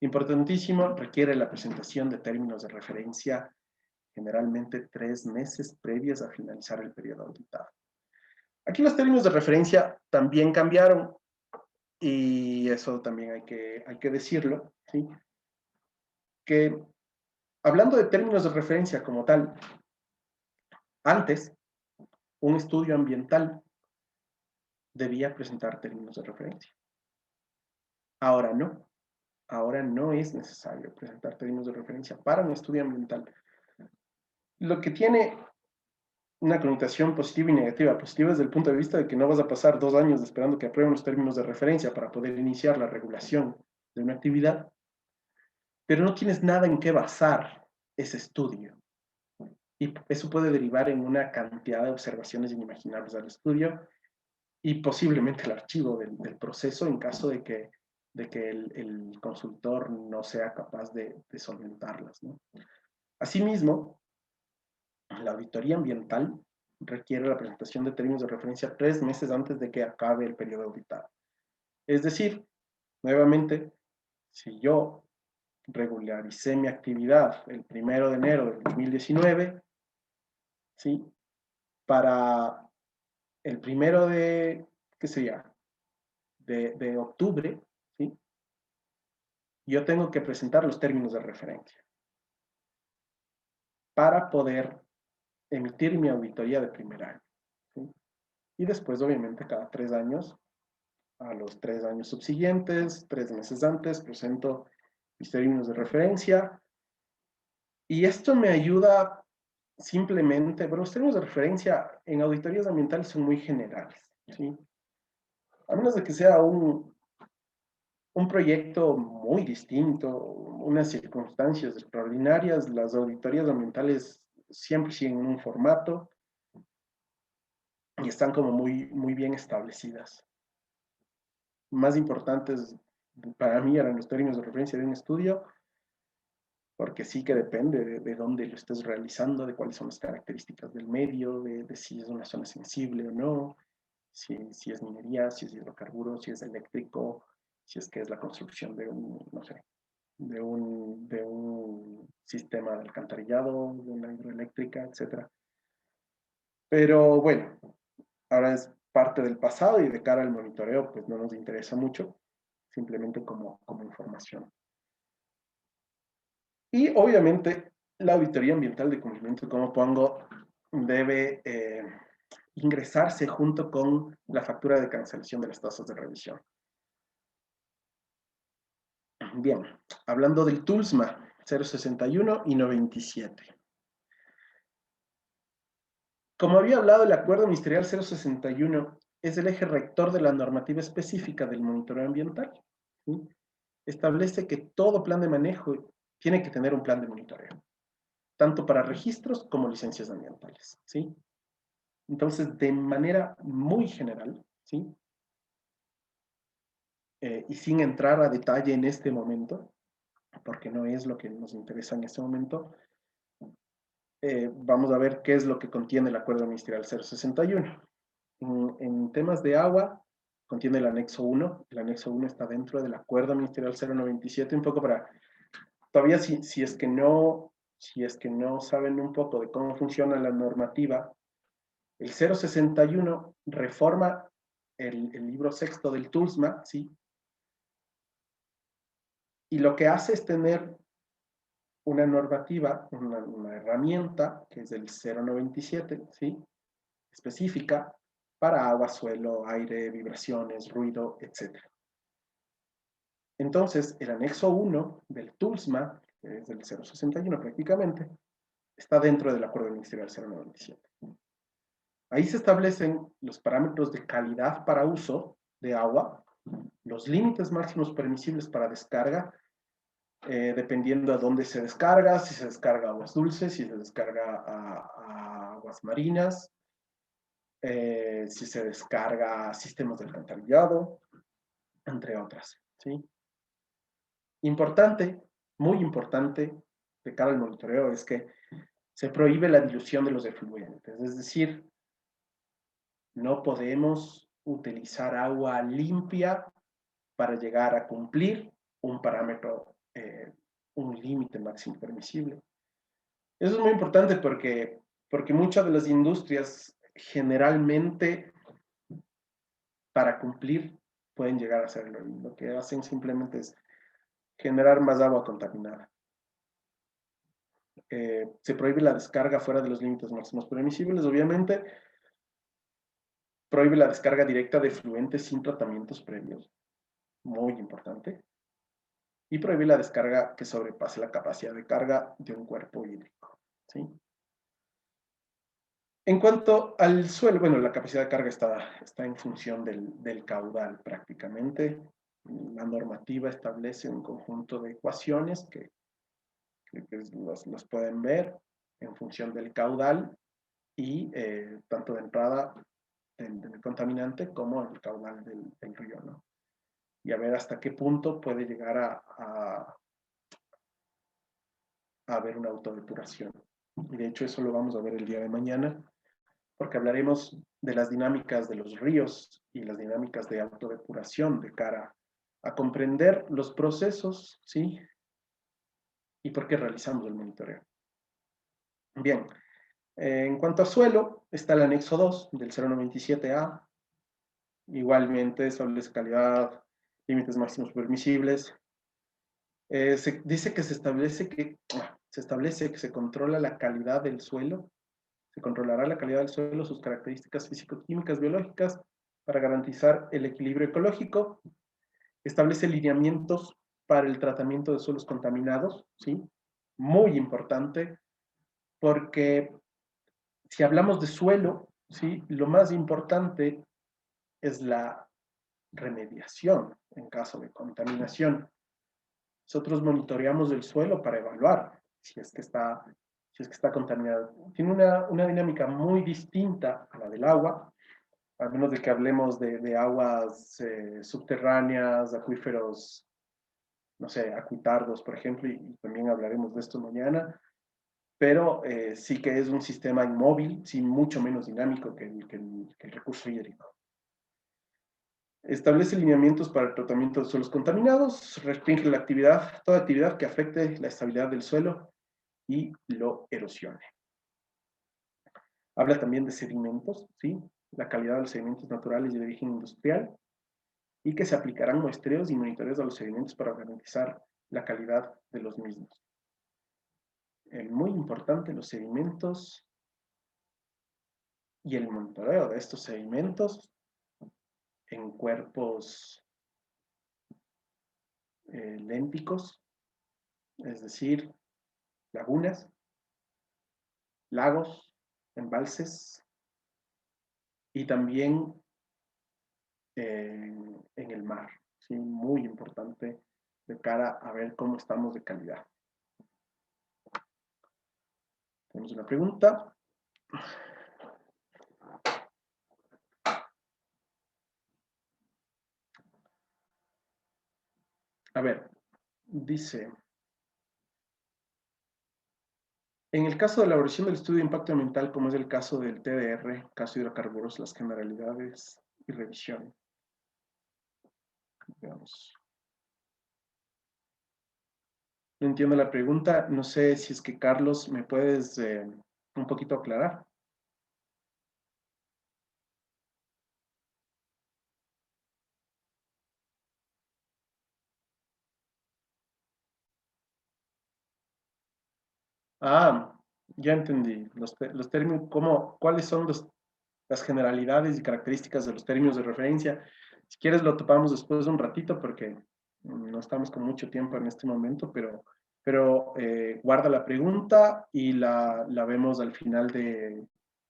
Importantísimo, requiere la presentación de términos de referencia, generalmente 3 meses previos a finalizar el periodo auditado. Aquí los términos de referencia también cambiaron, y eso también hay que decirlo, ¿sí? Que hablando de términos de referencia como tal, antes, un estudio ambiental debía presentar términos de referencia. Ahora no es necesario presentar términos de referencia para un estudio ambiental. Lo que tiene una connotación positiva y negativa. Positiva desde el punto de vista de que no vas a pasar 2 años esperando que aprueben los términos de referencia para poder iniciar la regulación de una actividad, pero no tienes nada en qué basar ese estudio. Y eso puede derivar en una cantidad de observaciones inimaginables al estudio y posiblemente el archivo del proceso en caso de que el consultor no sea capaz de solventarlas, ¿no? Asimismo, la auditoría ambiental requiere la presentación de términos de referencia 3 meses antes de que acabe el periodo auditado. Es decir, nuevamente, si yo regularicé mi actividad el 1 de enero del 2019, ¿sí?, para el 1 de, ¿qué sería?, de octubre, ¿sí?, yo tengo que presentar los términos de referencia para poder emitir mi auditoría de primer año, ¿sí? Y después, obviamente, cada 3 años, a los 3 años subsiguientes, 3 meses antes, presento mis términos de referencia. Y esto me ayuda simplemente, bueno, los términos de referencia en auditorías ambientales son muy generales, ¿sí? A menos de que sea un proyecto muy distinto, unas circunstancias extraordinarias, las auditorías ambientales siempre siguen un formato y están como muy bien establecidas. Más importantes para mí eran los términos de referencia de un estudio, porque sí que depende de dónde lo estés realizando, de cuáles son las características del medio, de si es una zona sensible o no, si es minería, si es hidrocarburos, si es eléctrico, si es que es la construcción de un, no sé, de un sistema de alcantarillado, de una hidroeléctrica, etc. Pero bueno, ahora es parte del pasado y de cara al monitoreo, pues no nos interesa mucho, simplemente como información. Y obviamente la auditoría ambiental de cumplimiento, como pongo, debe ingresarse junto con la factura de cancelación de las tasas de revisión. Bien, hablando del TULSMA 061 y 97. Como había hablado, el Acuerdo Ministerial 061 es el eje rector de la normativa específica del monitoreo ambiental, ¿sí? Establece que todo plan de manejo tiene que tener un plan de monitoreo, tanto para registros como licencias ambientales, ¿sí? Entonces, de manera muy general, ¿sí?, y sin entrar a detalle en este momento, porque no es lo que nos interesa en este momento, vamos a ver qué es lo que contiene el Acuerdo Ministerial 061. En temas de agua, contiene el anexo 1. El anexo 1 está dentro del Acuerdo Ministerial 097, un poco para, todavía si es que no saben un poco de cómo funciona la normativa, el 061 reforma el libro sexto del TULSMA, ¿sí? Y lo que hace es tener una normativa, una herramienta, que es el 097, ¿sí? Específica para agua, suelo, aire, vibraciones, ruido, etc. Entonces, el anexo 1 del TULSMA, que es del 061 prácticamente, está dentro del Acuerdo Ministerial 097. Ahí se establecen los parámetros de calidad para uso de agua, los límites máximos permisibles para descarga, dependiendo a dónde se descarga, si se descarga aguas dulces, si se descarga a aguas marinas, si se descarga sistemas de alcantarillado, entre otras, ¿sí? Importante, muy importante, de cara al monitoreo, es que se prohíbe la dilución de los efluentes, es decir, no podemos utilizar agua limpia para llegar a cumplir un parámetro, un límite máximo permisible. Eso es muy importante porque muchas de las industrias generalmente para cumplir pueden llegar a hacerlo. Y lo que hacen simplemente es generar más agua contaminada. Se prohíbe la descarga fuera de los límites máximos permisibles, obviamente. Prohíbe la descarga directa de efluentes sin tratamientos previos, muy importante. Y prohíbe la descarga que sobrepase la capacidad de carga de un cuerpo hídrico, ¿sí? En cuanto al suelo, bueno, la capacidad de carga está en función del caudal prácticamente. La normativa establece un conjunto de ecuaciones que los pueden ver en función del caudal y tanto de entrada del contaminante como el caudal del río, ¿no? Y a ver hasta qué punto puede llegar a haber una autodepuración. Y de hecho eso lo vamos a ver el día de mañana, porque hablaremos de las dinámicas de los ríos y las dinámicas de autodepuración de cara a comprender los procesos, ¿sí? Y por qué realizamos el monitoreo. Bien, en cuanto a suelo, está el anexo 2 del 097A. Igualmente establece calidad, límites máximos permisibles. Se dice que se establece que se controla la calidad del suelo, se controlará la calidad del suelo, sus características físico-químicas, biológicas, para garantizar el equilibrio ecológico. Establece lineamientos para el tratamiento de suelos contaminados, ¿sí? Muy importante, porque si hablamos de suelo, ¿sí? Lo más importante es la remediación en caso de contaminación. Nosotros monitoreamos el suelo para evaluar si es que está contaminado. Tiene una dinámica muy distinta a la del agua, al menos de que hablemos de aguas subterráneas, acuíferos, no sé, acuitardos, por ejemplo, y también hablaremos de esto mañana, pero sí que es un sistema inmóvil, sí, mucho menos dinámico que el recurso hídrico. Establece lineamientos para el tratamiento de suelos contaminados, restringe toda actividad que afecte la estabilidad del suelo y lo erosione. Habla también de sedimentos, ¿sí? La calidad de los sedimentos naturales y de origen industrial, y que se aplicarán muestreos y monitoreos a los sedimentos para garantizar la calidad de los mismos. Muy importante, los sedimentos y el monitoreo de estos sedimentos en cuerpos lénticos, es decir, lagunas, lagos, embalses y también en el mar, ¿sí? Muy importante de cara a ver cómo estamos de calidad. Tenemos una pregunta. A ver, dice, En el caso de la elaboración del estudio de impacto ambiental, como es el caso del TDR, caso de hidrocarburos, las generalidades y revisión. Veamos. No entiendo la pregunta. No sé si es que, Carlos, me puedes un poquito aclarar. Ah, ya entendí. Los términos, ¿cuáles son las generalidades y características de los términos de referencia? Si quieres lo topamos después de un ratito porque no estamos con mucho tiempo en este momento, pero guarda la pregunta y la vemos al final en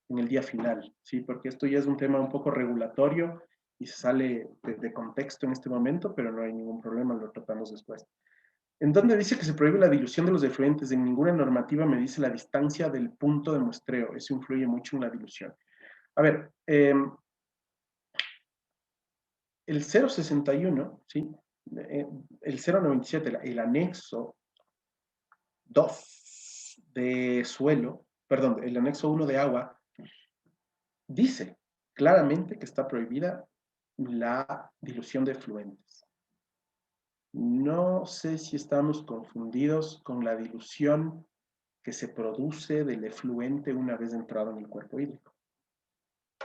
el día final, ¿sí? Porque esto ya es un tema un poco regulatorio y se sale de contexto en este momento, pero no hay ningún problema, lo tratamos después. ¿En dónde dice que se prohíbe la dilución de los efluentes? En ninguna normativa me dice la distancia del punto de muestreo. Eso influye mucho en la dilución. A ver, el 061, ¿sí? El 097, el anexo 2 de suelo, perdón, el anexo 1 de agua, dice claramente que está prohibida la dilución de efluentes. No sé si estamos confundidos con la dilución que se produce del efluente una vez entrado en el cuerpo hídrico.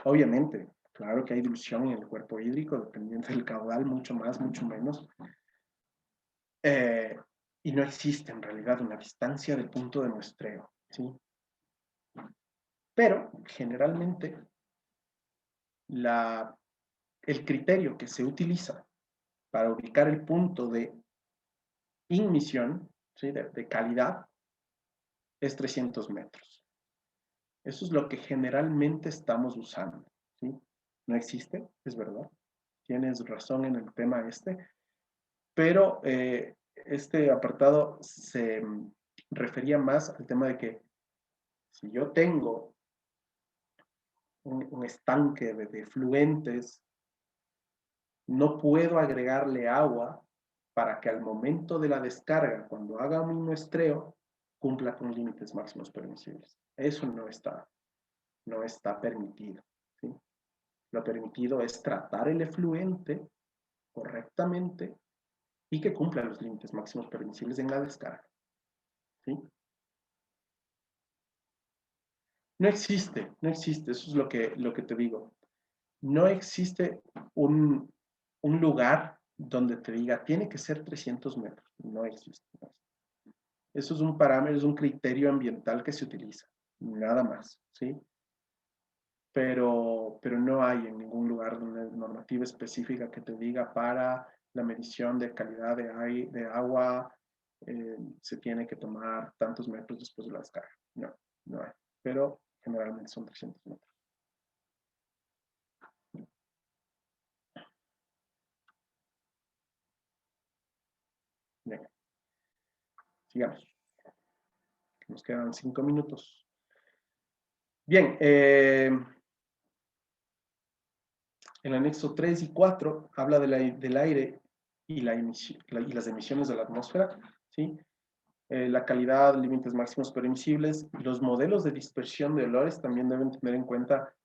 Obviamente, claro que hay dilución en el cuerpo hídrico, dependiendo del caudal, mucho más, mucho menos. Y no existe en realidad una distancia del punto de muestreo, ¿sí? Pero, generalmente, el criterio que se utiliza para ubicar el punto de inmisión, ¿sí? de calidad, es 300 metros. Eso es lo que generalmente estamos usando, ¿sí? No existe, es verdad. Tienes razón en el tema pero este apartado se refería más al tema de que si yo tengo un estanque de fluentes, no puedo agregarle agua para que al momento de la descarga, cuando haga un muestreo, cumpla con límites máximos permisibles. Eso no está permitido, ¿sí? Lo permitido es tratar el efluente correctamente y que cumpla los límites máximos permisibles en la descarga, ¿sí? No existe, eso es lo que te digo. No existe un lugar donde te diga, tiene que ser 300 metros. No existe. Eso es un parámetro, es un criterio ambiental que se utiliza, nada más, ¿sí? Pero no hay en ningún lugar una normativa específica que te diga para la medición de calidad de agua, se tiene que tomar tantos metros después de la descarga. No, no hay. Pero generalmente son 300 metros. Bien. Sigamos. Nos quedan 5 minutos. Bien. El anexo 3 y 4 habla del aire y las emisiones de la atmósfera, ¿sí? La calidad, límites máximos permisibles. Los modelos de dispersión de olores también deben tener en cuenta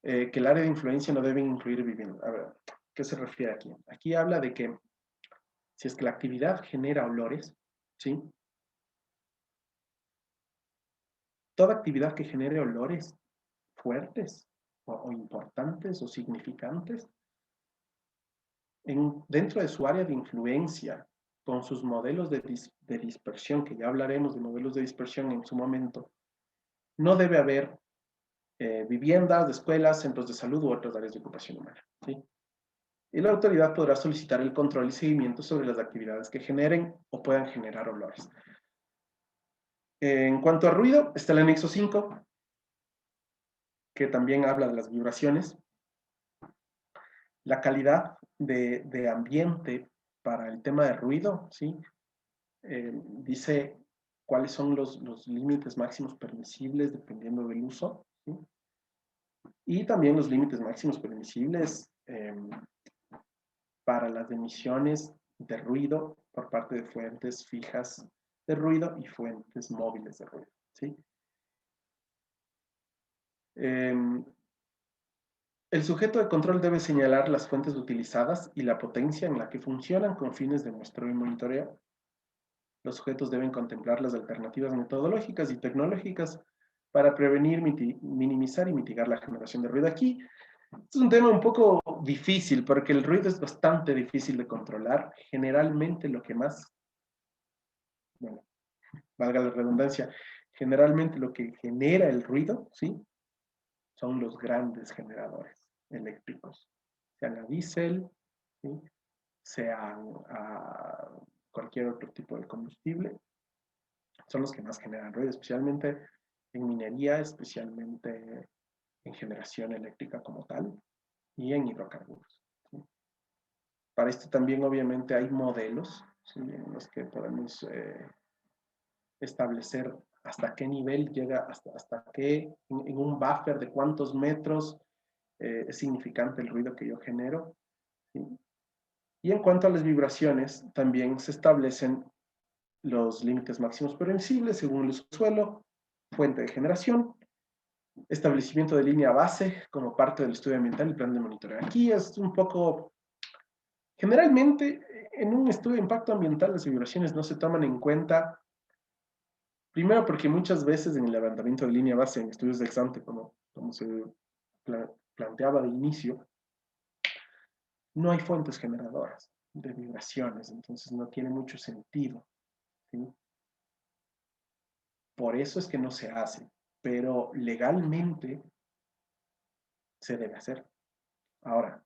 que el área de influencia no debe incluir vivienda. A ver, ¿qué se refiere aquí? Aquí habla de que si es que la actividad genera olores, ¿sí? Toda actividad que genere olores fuertes o importantes o significantes dentro de su área de influencia, con sus modelos de dispersión, que ya hablaremos de modelos de dispersión en su momento, no debe haber viviendas, escuelas, centros de salud u otras áreas de ocupación humana, ¿sí? Y la autoridad podrá solicitar el control y seguimiento sobre las actividades que generen o puedan generar olores. En cuanto a ruido, está el anexo 5, que también habla de las vibraciones. La calidad de ambiente para el tema de ruido, ¿sí? Dice cuáles son los límites máximos permisibles dependiendo del uso, ¿sí? Y también los límites máximos permisibles para las emisiones de ruido por parte de fuentes fijas de ruido y fuentes móviles de ruido, ¿sí? El sujeto de control debe señalar las fuentes utilizadas y la potencia en la que funcionan con fines de muestreo y monitoreo. Los sujetos deben contemplar las alternativas metodológicas y tecnológicas para prevenir, minimizar y mitigar la generación de ruido. Aquí es un tema un poco difícil porque el ruido es bastante difícil de controlar. Generalmente lo que más, bueno, valga la redundancia, generalmente lo que genera el ruido, ¿sí? Son los grandes generadores eléctricos, sean a diésel, ¿sí? Sean a cualquier otro tipo de combustible, son los que más generan ruido, especialmente en minería, especialmente en generación eléctrica como tal y en hidrocarburos, ¿sí? Para esto también obviamente hay modelos, ¿sí? En los que podemos establecer hasta qué nivel llega, hasta qué, en un buffer de cuántos metros es significante el ruido que yo genero, ¿sí? Y en cuanto a las vibraciones, también se establecen los límites máximos permisibles según el suelo, fuente de generación, establecimiento de línea base como parte del estudio ambiental y plan de monitoreo. Aquí es un poco, generalmente en un estudio de impacto ambiental las vibraciones no se toman en cuenta, primero porque muchas veces en el levantamiento de línea base, en estudios de ex ante, como se planteaba de inicio, no hay fuentes generadoras de vibraciones, entonces no tiene mucho sentido, ¿sí? Por eso es que no se hace, pero legalmente se debe hacer. Ahora,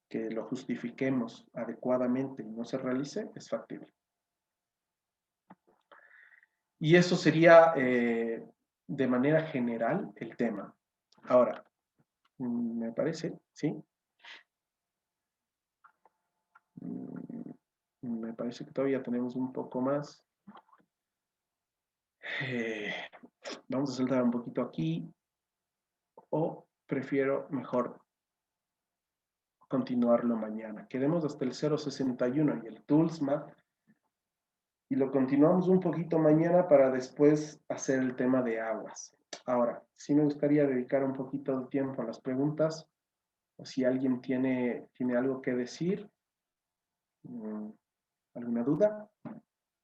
que lo justifiquemos adecuadamente y no se realice, es factible. Y eso sería de manera general el tema. Ahora, me parece, ¿sí? Me parece que todavía tenemos un poco más. Vamos a saltar un poquito aquí. O prefiero mejor continuarlo mañana. Quedemos hasta el 061 y el ToolsMap y lo continuamos un poquito mañana para después hacer el tema de aguas. Ahora, sí me gustaría dedicar un poquito de tiempo a las preguntas, o si alguien tiene algo que decir, alguna duda.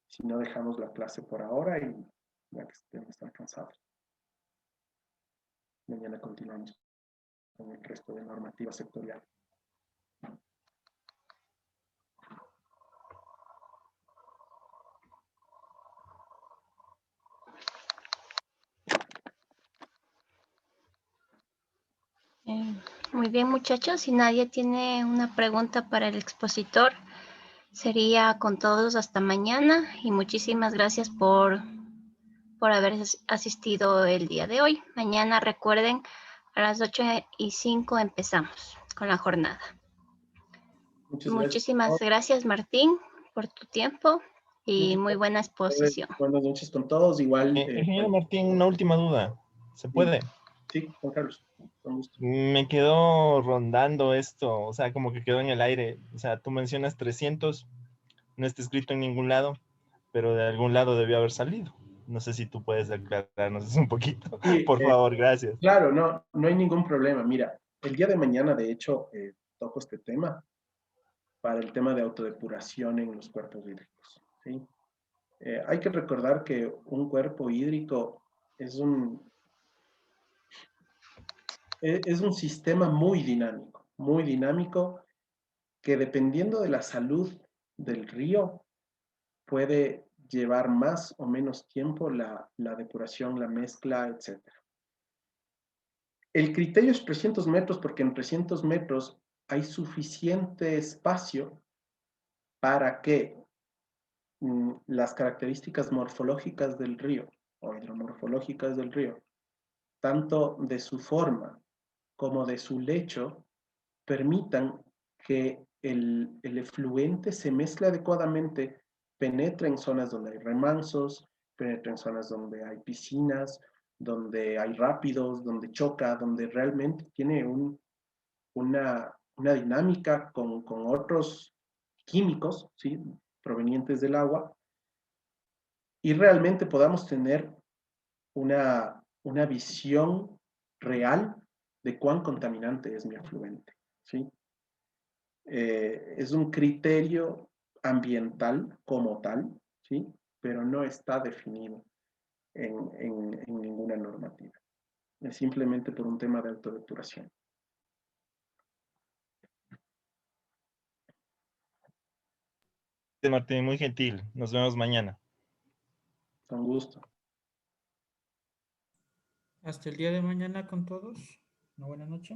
Si no, dejamos la clase por ahora y ya que estemos cansados. Mañana continuamos con el resto de normativa sectorial. Muy bien, muchachos. Si nadie tiene una pregunta para el expositor, sería con todos hasta mañana y muchísimas gracias por haber asistido el día de hoy. Mañana recuerden, a las 8:05 empezamos con la jornada. Muchísimas gracias, Martín, por tu tiempo y muy buena exposición. Buenas noches con todos. Igual. Ingeniero Martín, una última duda. ¿Se puede? Sí, Juan Carlos. Con gusto. Me quedó rondando esto, o sea, como que quedó en el aire. O sea, tú mencionas 300, no está escrito en ningún lado, pero de algún lado debió haber salido. No sé si tú puedes aclararnos eso un poquito. Sí, por favor, gracias. Claro, no hay ningún problema. Mira, el día de mañana, de hecho, toco este tema para el tema de autodepuración en los cuerpos hídricos, ¿sí? Hay que recordar que un cuerpo hídrico es un sistema muy dinámico, que dependiendo de la salud del río, puede llevar más o menos tiempo la depuración, la mezcla, etc. El criterio es 300 metros porque en 300 metros hay suficiente espacio para que las características morfológicas del río o hidromorfológicas del río, tanto de su forma como de su lecho, permitan que el efluente se mezcle adecuadamente, penetre en zonas donde hay remansos, penetre en zonas donde hay piscinas, donde hay rápidos, donde choca, donde realmente tiene una dinámica con otros químicos, ¿sí? Provenientes del agua, y realmente podamos tener una visión real de cuán contaminante es mi afluente, ¿sí? Es un criterio ambiental como tal, ¿sí? Pero no está definido en ninguna normativa. Es simplemente por un tema de autodepuración. Martín, muy gentil. Nos vemos mañana. Con gusto. Hasta el día de mañana con todos. Una buena noche.